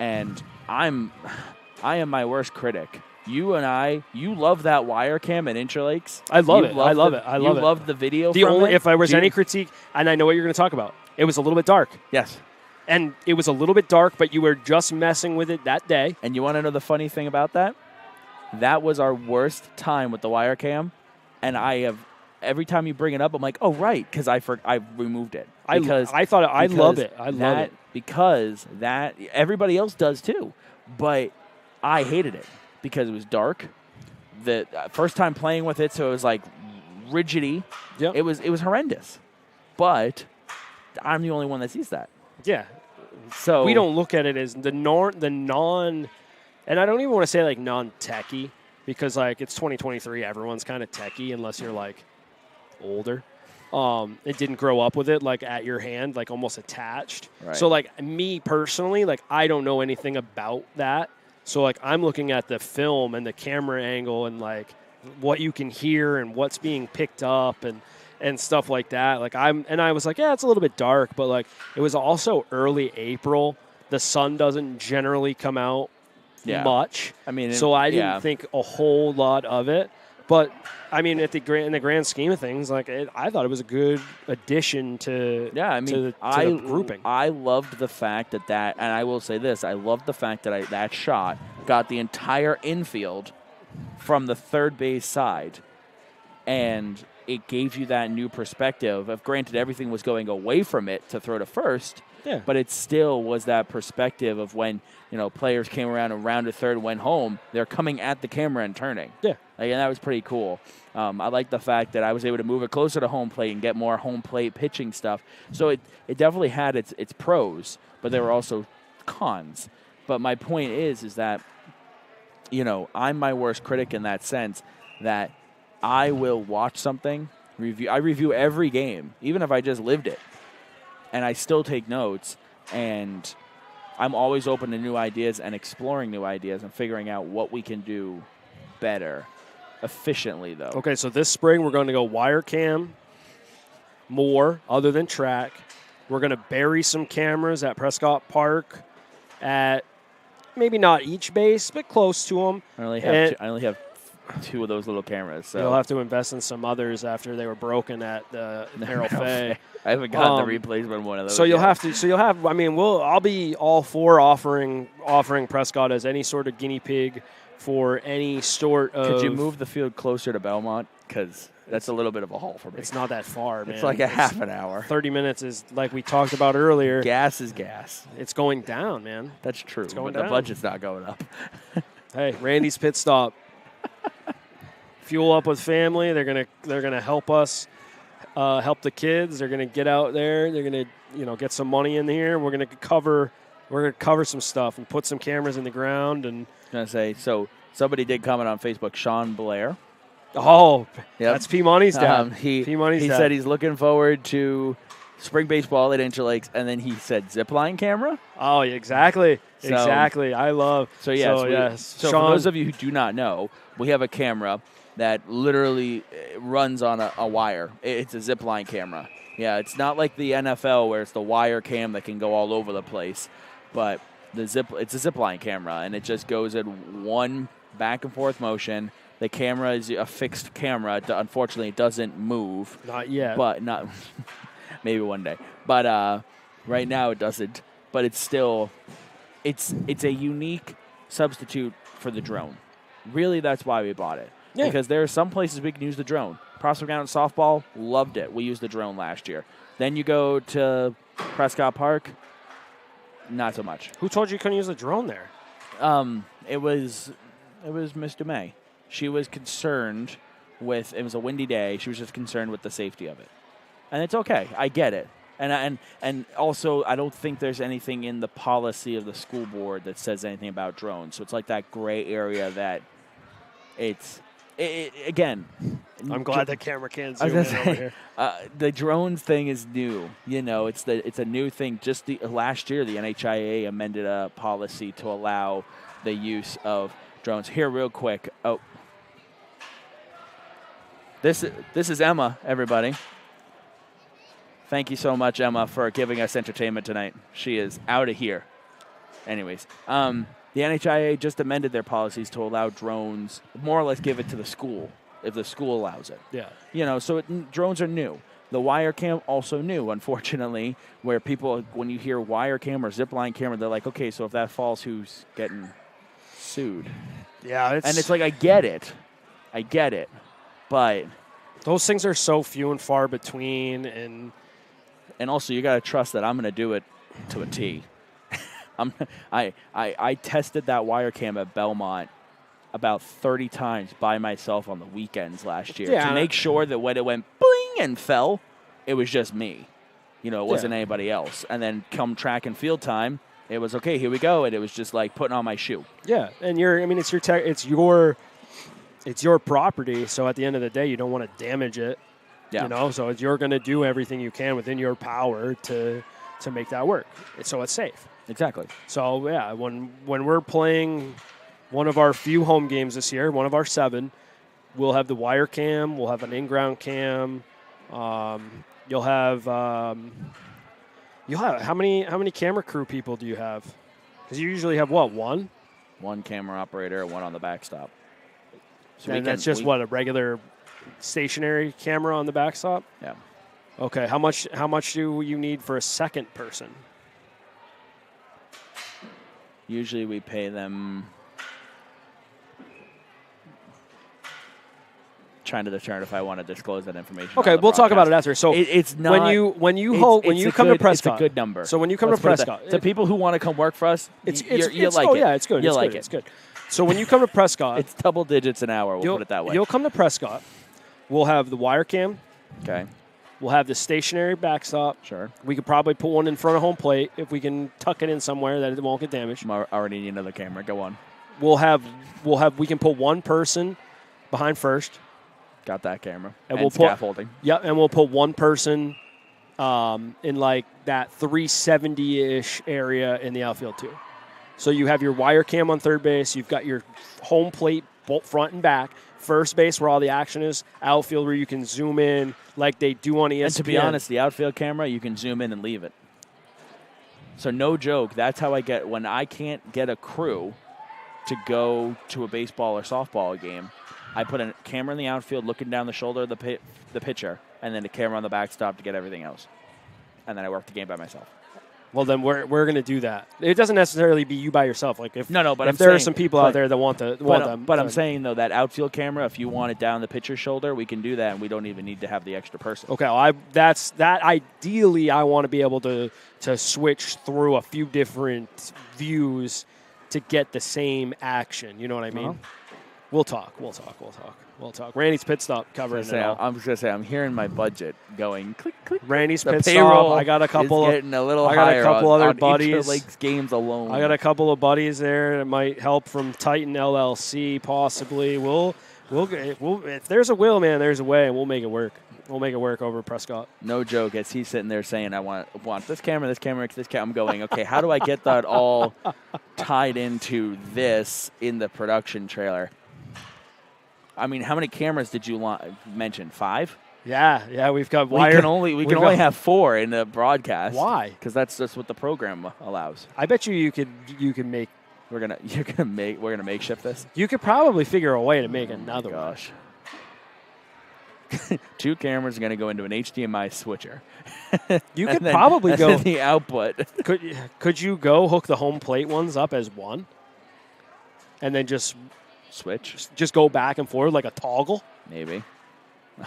and I am my worst critic. You love that wire cam at Interlakes.
I love it. I love it. You
loved the video.
If I was any critique, and I know what you're going to talk about, it was a little bit dark.
Yes.
And it was a little bit dark, but you were just messing with it that day.
And you want to know the funny thing about that? That was our worst time with the wire cam, and every time you bring it up, I'm like, oh right, because I removed it.
I love it. I love it
because everybody else does too, but I hated it because it was dark. The first time playing with it, so it was like rigidy.
Yep.
It was horrendous, but I'm the only one that sees that.
Yeah.
So
we don't look at it as the non, and I don't even want to say like non-techie because like it's 2023, everyone's kind of techie unless you're like older. It didn't grow up with it like at your hand, like almost attached.
Right.
So like me personally, like I don't know anything about that. So like I'm looking at the film and the camera angle and like what you can hear and what's being picked up and stuff like that. Like I was like, yeah, it's a little bit dark, but like it was also early April. The sun doesn't generally come out much.
I mean,
so I didn't think a whole lot of it. But I mean, in the grand scheme of things, like I thought it was a good addition to the grouping.
I loved the fact that, and I will say this: I loved the fact that that shot got the entire infield from the third base side, and it gave you that new perspective of, granted, everything was going away from it to throw to first, but it still was that perspective of when, players came around and rounded third and went home, they're coming at the camera and turning.
Yeah.
And that was pretty cool. I like the fact that I was able to move it closer to home plate and get more home plate pitching stuff. So it definitely had its pros, but there were also cons. But my point is that, I'm my worst critic in that sense that I will watch something, I review every game, even if I just lived it. And I still take notes, and I'm always open to new ideas and exploring new ideas and figuring out what we can do better, efficiently, though.
Okay, so this spring we're going to go wire cam more, other than track. We're going to bury some cameras at Prescott Park at maybe not each base, but close to them.
I only have two of those little cameras. So
you'll have to invest in some others after they were broken at the Harold Fay.
I haven't gotten the replacement one of those.
So you'll have to. So you'll have. I mean, I'll be all for offering Prescott as any sort of guinea pig for any sort of.
Could you move the field closer to Belmont? Because that's a little bit of a haul for me.
It's not that far, man.
It's like half an hour.
30 minutes is like we talked about earlier.
Gas is gas.
It's going down, man.
That's true.
It's going
down. The budget's not going up.
Hey, Randy's Pit Stop. Fuel up with family. They're gonna help us, help the kids. They're gonna get out there. They're gonna get some money in here. We're gonna cover some stuff and put some cameras in the ground. And
I was gonna say, so somebody did comment on Facebook. Sean Blair.
Oh, yep. That's P Money's dad.
He said he's looking forward to spring baseball at Interlakes, and then he said zipline camera.
Oh, exactly. Exactly. I love.
So for those of you who do not know, we have a camera that literally runs on a wire. It's a zipline camera. Yeah, it's not like the NFL where it's the wire cam that can go all over the place. But It's a zip line camera, and it just goes in one back and forth motion. The camera is a fixed camera. Unfortunately, it doesn't move.
Not yet.
But not maybe one day. But right now it doesn't. But it's still it's a unique substitute for the drone. Really, that's why we bought it.
Yeah.
Because there are some places we can use the drone. Prospect Mountain softball, loved it. We used the drone last year. Then you go to Prescott Park, not so much.
Who told you couldn't use the drone there?
It was Miss DeMay. She was concerned with, it was a windy day. She was just concerned with the safety of it. And it's okay. I get it. And also, I don't think there's anything in the policy of the school board that says anything about drones. So it's like that gray area that again.
I'm glad the camera can't zoom in over here.
The drones thing is new. It's a new thing. Just last year, the NHIA amended a policy to allow the use of drones. Here, real quick. Oh, this is Emma, everybody. Thank you so much, Emma, for giving us entertainment tonight. She is out of here. Anyways, the NHIA just amended their policies to allow drones, more or less give it to the school, if the school allows it.
Yeah.
So drones are new. The wire cam also new, unfortunately, where people, when you hear wire cam or zipline camera, they're like, okay, so if that falls, who's getting sued?
Yeah.
And it's like, I get it, but
those things are so few and far between,
and also you got to trust that I'm going to do it to a T. I tested that wire cam at Belmont about 30 times by myself on the weekends last year to make sure that when it went bling and fell, it was just me. It wasn't anybody else. And then come track and field time, it was okay, here we go, and it was just like putting on my shoe.
Yeah, and it's your property, so at the end of the day, you don't want to damage it.
Yeah.
So you're going to do everything you can within your power to make that work, so it's safe.
Exactly.
So yeah, when we're playing one of our few home games this year, one of our 7, we'll have the wire cam, we'll have an in-ground cam. You'll have how many camera crew people do you have? Because you usually have what, one?
One camera operator, one on the backstop. So
and that's just a regular stationary camera on the backstop?
Yeah.
Okay, how much do you need for a second person?
Usually we pay them. Trying to determine if I want to disclose that information.
Okay, we'll talk about it after. So
it's not
when you come to Prescott,
it's a good number.
So when you come to Prescott,
to people who want to come work for us,
it's good. It's good. So when you come to Prescott,
it's double digits an hour. We'll put it that way.
You'll come to Prescott. We'll have the wire cam.
Okay.
We'll have the stationary backstop.
Sure.
We could probably put one in front of home plate if we can tuck it in somewhere that it won't get damaged.
I already need another camera. Go on.
We can put one person behind first.
Got that camera.
And
we'll scaffolding.
Yep, and we'll put one person in like that 370-ish area in the outfield too. So you have your wire cam on third base. You've got your home plate both front and back. First base where all the action is. Outfield where you can zoom in like they do on ESPN.
And to be honest, the outfield camera, you can zoom in and leave it. So no joke, that's how I get when I can't get a crew to go to a baseball or softball game. I put a camera in the outfield looking down the shoulder of the pitcher, and then a camera on the backstop to get everything else. And then I work the game by myself.
Well, then we're going to do that. It doesn't necessarily be you by yourself. Like if
but
there are some people out there that want them.
But I'm saying though that outfield camera, if you want it down the pitcher's shoulder, we can do that, and we don't even need to have the extra person.
Okay, well, ideally, I want to be able to switch through a few different views to get the same action. You know what I mean?
Uh-huh.
We'll talk. Randy's pit stop covering it all.
I'm just gonna say I'm hearing my budget going click click.
Randy's
the
pit
payroll
stop. I got a couple.
Getting a little
I got
higher
a couple
on,
other
on
buddies.
Lakes games alone.
I got a couple of buddies there that might help from Titan LLC possibly. We'll if there's a will, man, there's a way, and we'll make it work. We'll make it work over at Prescott.
No joke. As he's sitting there saying, I want this camera, this camera, this camera. I'm going, okay, how do I get that all tied into this in the production trailer? I mean, how many cameras did you mention? 5?
Yeah, we've got
We
wire.
can only have 4 in the broadcast.
Why?
Because that's just what the program allows.
I bet you could make.
We're gonna makeshift this.
You could probably figure a way to make another one.
Gosh. 2 cameras are going to go into an HDMI switcher.
You could probably go
the output.
Could you go hook the home plate ones up as one, and then just
switch?
Just go back and forth like a toggle.
Maybe.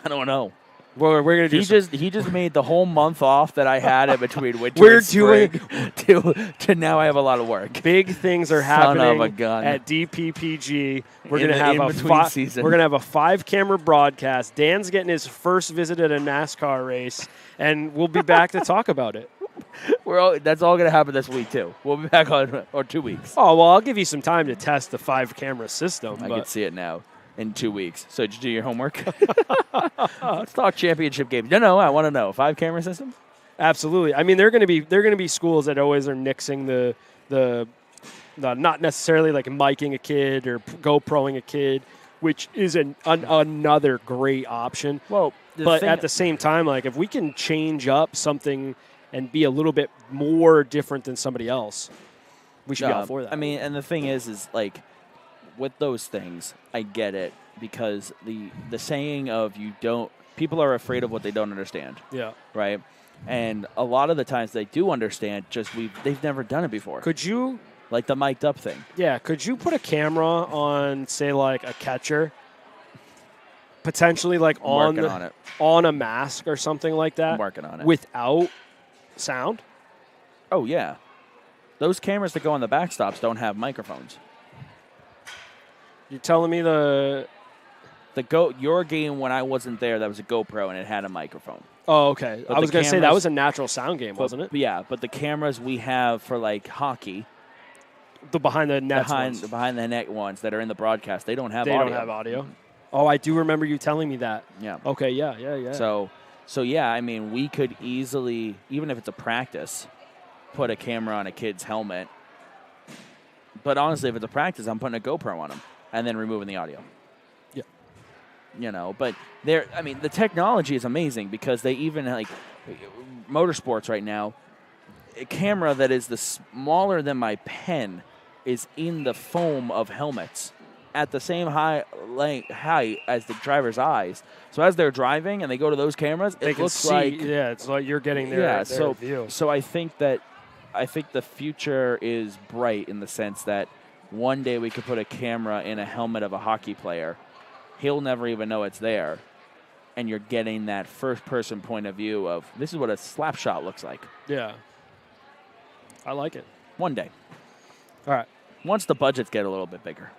I don't know.
We're gonna do.
He just made the whole month off that I had it between winter and spring to now I have a lot of work.
Big things are happening at DPPG. We're gonna have a 5-camera broadcast. Dan's getting his first visit at a NASCAR race, and we'll be back to talk about it.
That's all going to happen this week too. We'll be back or 2 weeks.
Oh well, I'll give you some time to test the 5-camera system.
I can see it now. In 2 weeks. So did you do your homework? Let's talk championship games. No, I want to know. 5-camera system?
Absolutely. I mean, they're going to be schools that always are nixing the not necessarily like miking a kid or GoProing a kid, which is another great option.
Well,
but at the same time, like if we can change up something and be a little bit more different than somebody else, we should be all for that.
I mean, and the thing is like, with those things, I get it because the saying of people are afraid of what they don't understand.
Yeah.
Right? And a lot of the times they do understand, they've never done it before.
Could you
like the mic'd up thing?
Yeah, could you put a camera on say like a catcher? Potentially like on a mask or something like that?
I'm working on it.
Without sound?
Oh yeah. Those cameras that go on the backstops don't have microphones.
You're telling me
your game when I wasn't there, that was a GoPro and it had a microphone.
Oh, okay. I was going to say that was a natural sound game, wasn't it?
Yeah, but the cameras we have for like hockey,
the behind the net
behind the net ones that are in the broadcast, they don't have
audio. They don't have audio. Oh, I do remember you telling me that.
Yeah.
Okay. Yeah.
So yeah, I mean, we could easily, even if it's a practice, put a camera on a kid's helmet. But honestly, if it's a practice, I'm putting a GoPro on them. And then removing the audio.
Yeah.
But the technology is amazing because they even like motorsports right now, a camera that is the smaller than my pen is in the foam of helmets at the same height as the driver's eyes. So as they're driving and they go to those cameras, it looks like
it's like you're getting their view.
So I think the future is bright in the sense that one day we could put a camera in a helmet of a hockey player. He'll never even know it's there. And you're getting that first-person point of view of this is what a slap shot looks like.
Yeah. I like it.
One day.
All right.
Once the budgets get a little bit bigger.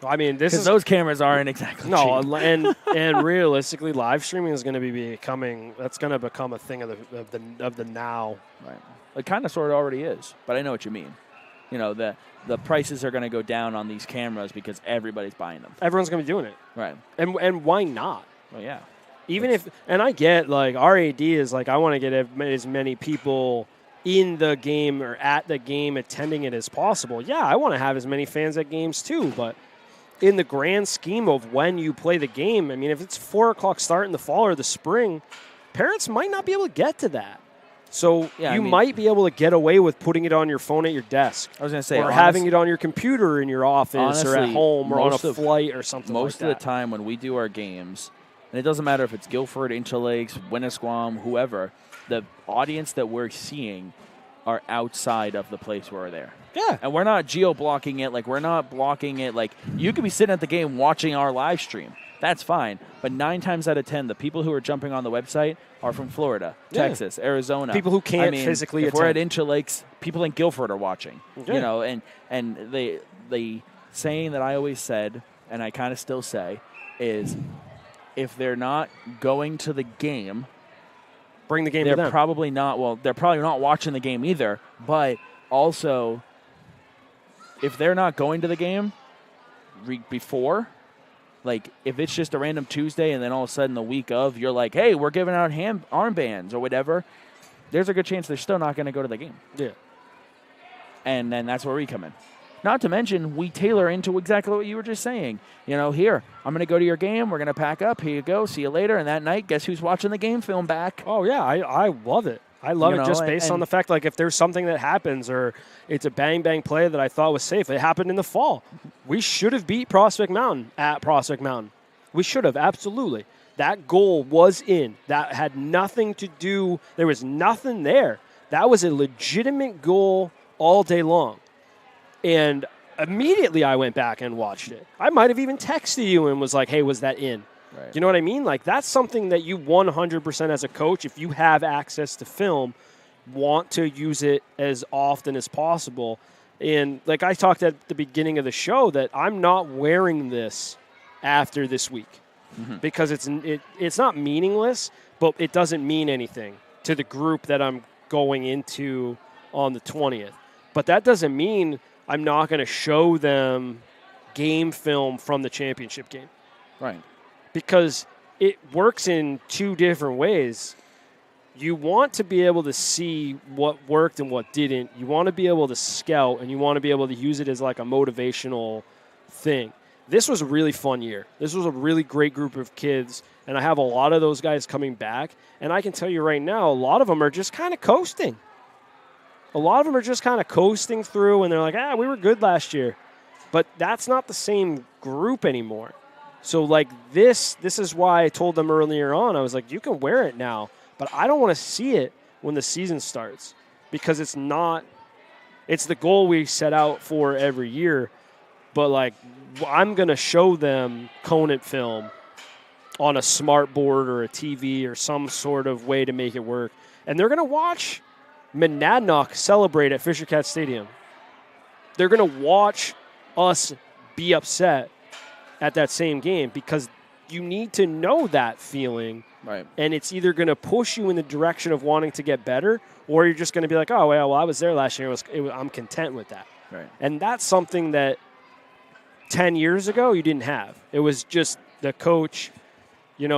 I mean,
those cameras aren't exactly cheap.
and realistically, live streaming is going to become a thing of the now.
Right. It kind of sort of already is, but I know what you mean. The prices are going to go down on these cameras because everybody's buying them.
Everyone's going to be doing it.
Right.
And why not?
Well, yeah.
And I get, like, RAD is like, I want to get as many people in the game or at the game attending it as possible. Yeah, I want to have as many fans at games too, but in the grand scheme of when you play the game, I mean, if it's 4 o'clock start in the fall or the spring, parents might not be able to get to that. So you might be able to get away with putting it on your phone at your desk.
I was going to say,
or having it on your computer in your office or at home or on a flight or something like that.
Most of the time when we do our games, and it doesn't matter if it's Guilford, Interlakes, Winnisquam, whoever, the audience that we're seeing are outside of the place where we're there.
Yeah.
And we're not geo-blocking it. Like, we're not blocking it. Like, you could be sitting at the game watching our live stream. That's fine. But 9 times out of 10, the people who are jumping on the website are from Florida, Texas, Arizona.
People who can't physically
if
attend.
We're at Interlakes, people in Guilford are watching.
Okay.
And the saying that I always said, and I kind of still say, is if they're not going to the game,
bring the game
to them.
They're
probably not watching the game either, but also if they're not going to the game before, like, if it's just a random Tuesday and then all of a sudden the week of, you're like, hey, we're giving out armbands or whatever, there's a good chance they're still not going to go to the game.
Yeah.
And then that's where we come in. Not to mention, we tailor into exactly what you were just saying. Here, I'm going to go to your game. We're going to pack up. Here you go. See you later. And that night, guess who's watching the game film back?
Oh, yeah. I love it. I love it just based on the fact, like, if there's something that happens or it's a bang-bang play that I thought was safe, it happened in the fall. We should have beat Prospect Mountain at Prospect Mountain. We should have, absolutely. That goal was in. That had nothing to do. There was nothing there. That was a legitimate goal all day long. And immediately I went back and watched it. I might have even texted you and was like, hey, was that in?
Right.
You know what I mean? Like, that's something that you 100% as a coach, if you have access to film, want to use it as often as possible. And like I talked at the beginning of the show, that I'm not wearing this after this week because it's not meaningless, but it doesn't mean anything to the group that I'm going into on the 20th. But that doesn't mean I'm not going to show them game film from the championship game.
Right.
Because it works in two different ways. You want to be able to see what worked and what didn't. You want to be able to scout, and you want to be able to use it as like a motivational thing. This was a really fun year. This was a really great group of kids, and I have a lot of those guys coming back. And I can tell you right now, a lot of them are just kind of coasting. A lot of them are just kind of coasting through, and they're like, we were good last year. But that's not the same group anymore. So, like, this is why I told them earlier on, I was like, you can wear it now, but I don't want to see it when the season starts because it's the goal we set out for every year. But, like, I'm going to show them Conant film on a smart board or a TV or some sort of way to make it work. And they're going to watch Monadnock celebrate at Fisher Cat Stadium. They're going to watch us be upset at that same game because you need to know that feeling.
Right.
And it's either going to push you in the direction of wanting to get better, or you're just going to be like, oh, well, I was there last year. I'm content with that.
Right.
And that's something that 10 years ago you didn't have. It was just the coach,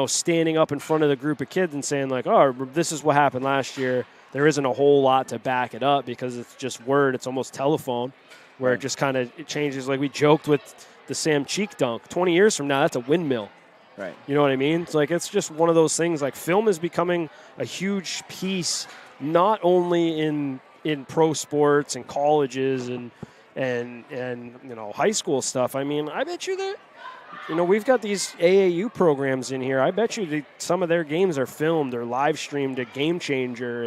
standing up in front of the group of kids and saying like, oh, this is what happened last year. There isn't a whole lot to back it up because it's just word. It's almost telephone where it just kind of changes. Like we joked with the Sam Cheek dunk. 20 years from now, that's a windmill.
Right.
You know what I mean? It's like it's just one of those things. Like film is becoming a huge piece, not only in pro sports and colleges and high school stuff. I mean, I bet you that we've got these AAU programs in here. I bet you that some of their games are filmed or live streamed at Game Changer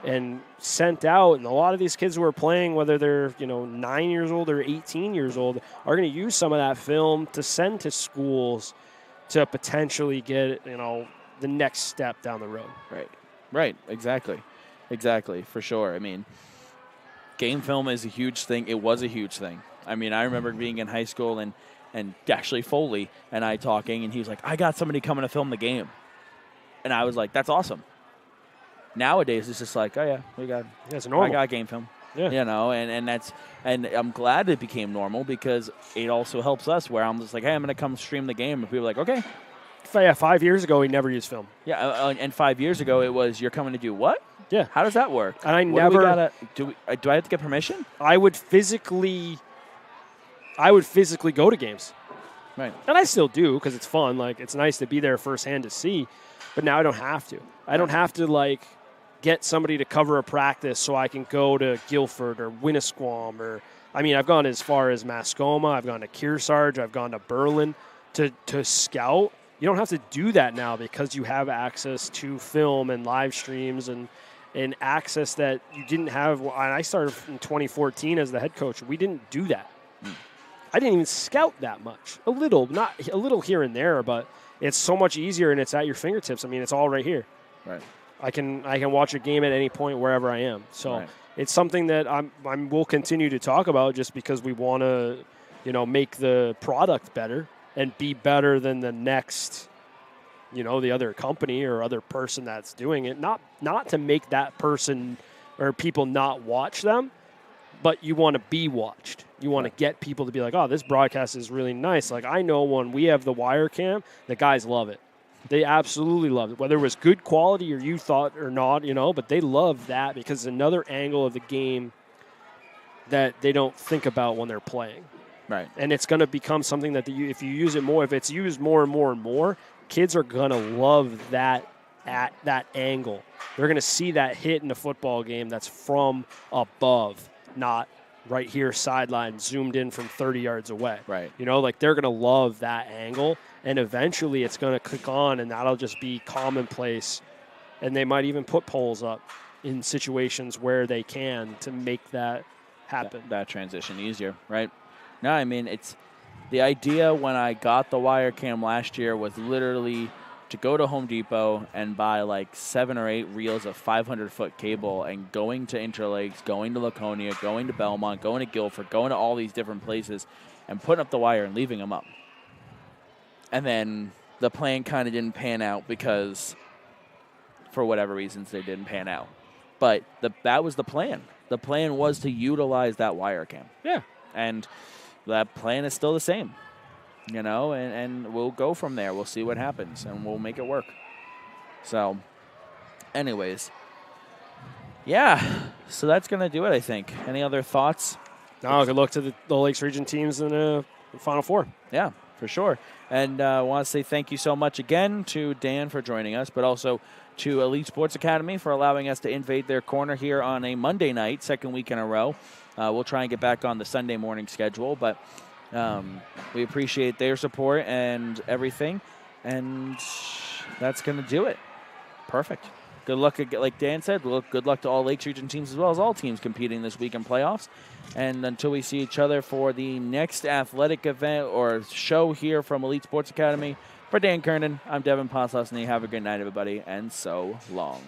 and sent out. And a lot of these kids who are playing, whether they're 9 years old or 18 years old, are going to use some of that film to send to schools to potentially get the next step down the road.
Right. Exactly, for sure. I mean, game film is a huge thing. It was a huge thing. I mean, I remember being in high school and actually Foley and I talking, and he was like, I got somebody coming to film the game. And I was like, that's awesome. Nowadays, it's just like, oh, yeah,
it's normal.
I got game film.
Yeah.
And I'm glad it became normal because it also helps us where I'm just like, hey, I'm going to come stream the game. And people are like, okay.
Yeah, 5 years ago, we never used film.
Yeah, and 5 years ago, it was, you're coming to do what?
Yeah.
How does that work?
And
do I have to get permission?
I would physically go to games.
Right.
And I still do because it's fun. Like, it's nice to be there firsthand to see. But now I don't have to. I don't have to, like, get somebody to cover a practice so I can go to Guilford or Winnisquam I've gone as far as Mascoma. I've gone to Kearsarge. I've gone to Berlin to scout. You don't have to do that now because you have access to film and live streams and access that you didn't have. When I started in 2014 as the head coach. We didn't do that. I didn't even scout that much. Not a little here and there, but it's so much easier and it's at your fingertips. I mean, it's all right here.
Right.
I can watch a game at any point wherever I am. So It's something that we'll continue to talk about just because we want to, make the product better and be better than the next, the other company or other person that's doing it. Not to make that person or people not watch them, but you want to be watched. You want to get people to be like, oh, this broadcast is really nice. Like, I know when we have the wire cam, the guys love it. They absolutely love it. Whether it was good quality or you thought or not, but they love that because it's another angle of the game that they don't think about when they're playing.
Right.
And it's going to become something that if you use it more, if it's used more and more and more, kids are going to love that at that angle. They're going to see that hit in the football game that's from above, not right here sideline, zoomed in from 30 yards away.
Right.
You know, like they're going to love that angle, and eventually it's going to click on, and that'll just be commonplace. And they might even put polls up in situations where they can to make that happen.
That transition easier, right? No, I mean, it's the idea when I got the wire cam last year was literally to go to Home Depot and buy like 7 or 8 reels of 500-foot cable and going to Interlakes, going to Laconia, going to Belmont, going to Guilford, going to all these different places and putting up the wire and leaving them up. And then the plan kind of didn't pan out because for whatever reasons they didn't pan out. But that was the plan. The plan was to utilize that wire cam.
Yeah.
And that plan is still the same, you know, and we'll go from there. We'll see what happens, and we'll make it work. So, anyways, yeah, so that's going to do it, I think. Any other thoughts?
No, good luck to the Lakes Region teams in the Final Four.
Yeah, for sure. And I want to say thank you so much again to Dan for joining us, but also to Elite Sports Academy for allowing us to invade their corner here on a Monday night, second week in a row. We'll try and get back on the Sunday morning schedule, but we appreciate their support and everything, and that's going to do it. Perfect. Good luck, like Dan said, good luck to all Lakes Region teams as well as all teams competing this week in playoffs. And until we see each other for the next athletic event or show here from Elite Sports Academy, for Dan Kernan, I'm Devin Pososny. Have a good night, everybody, and so long.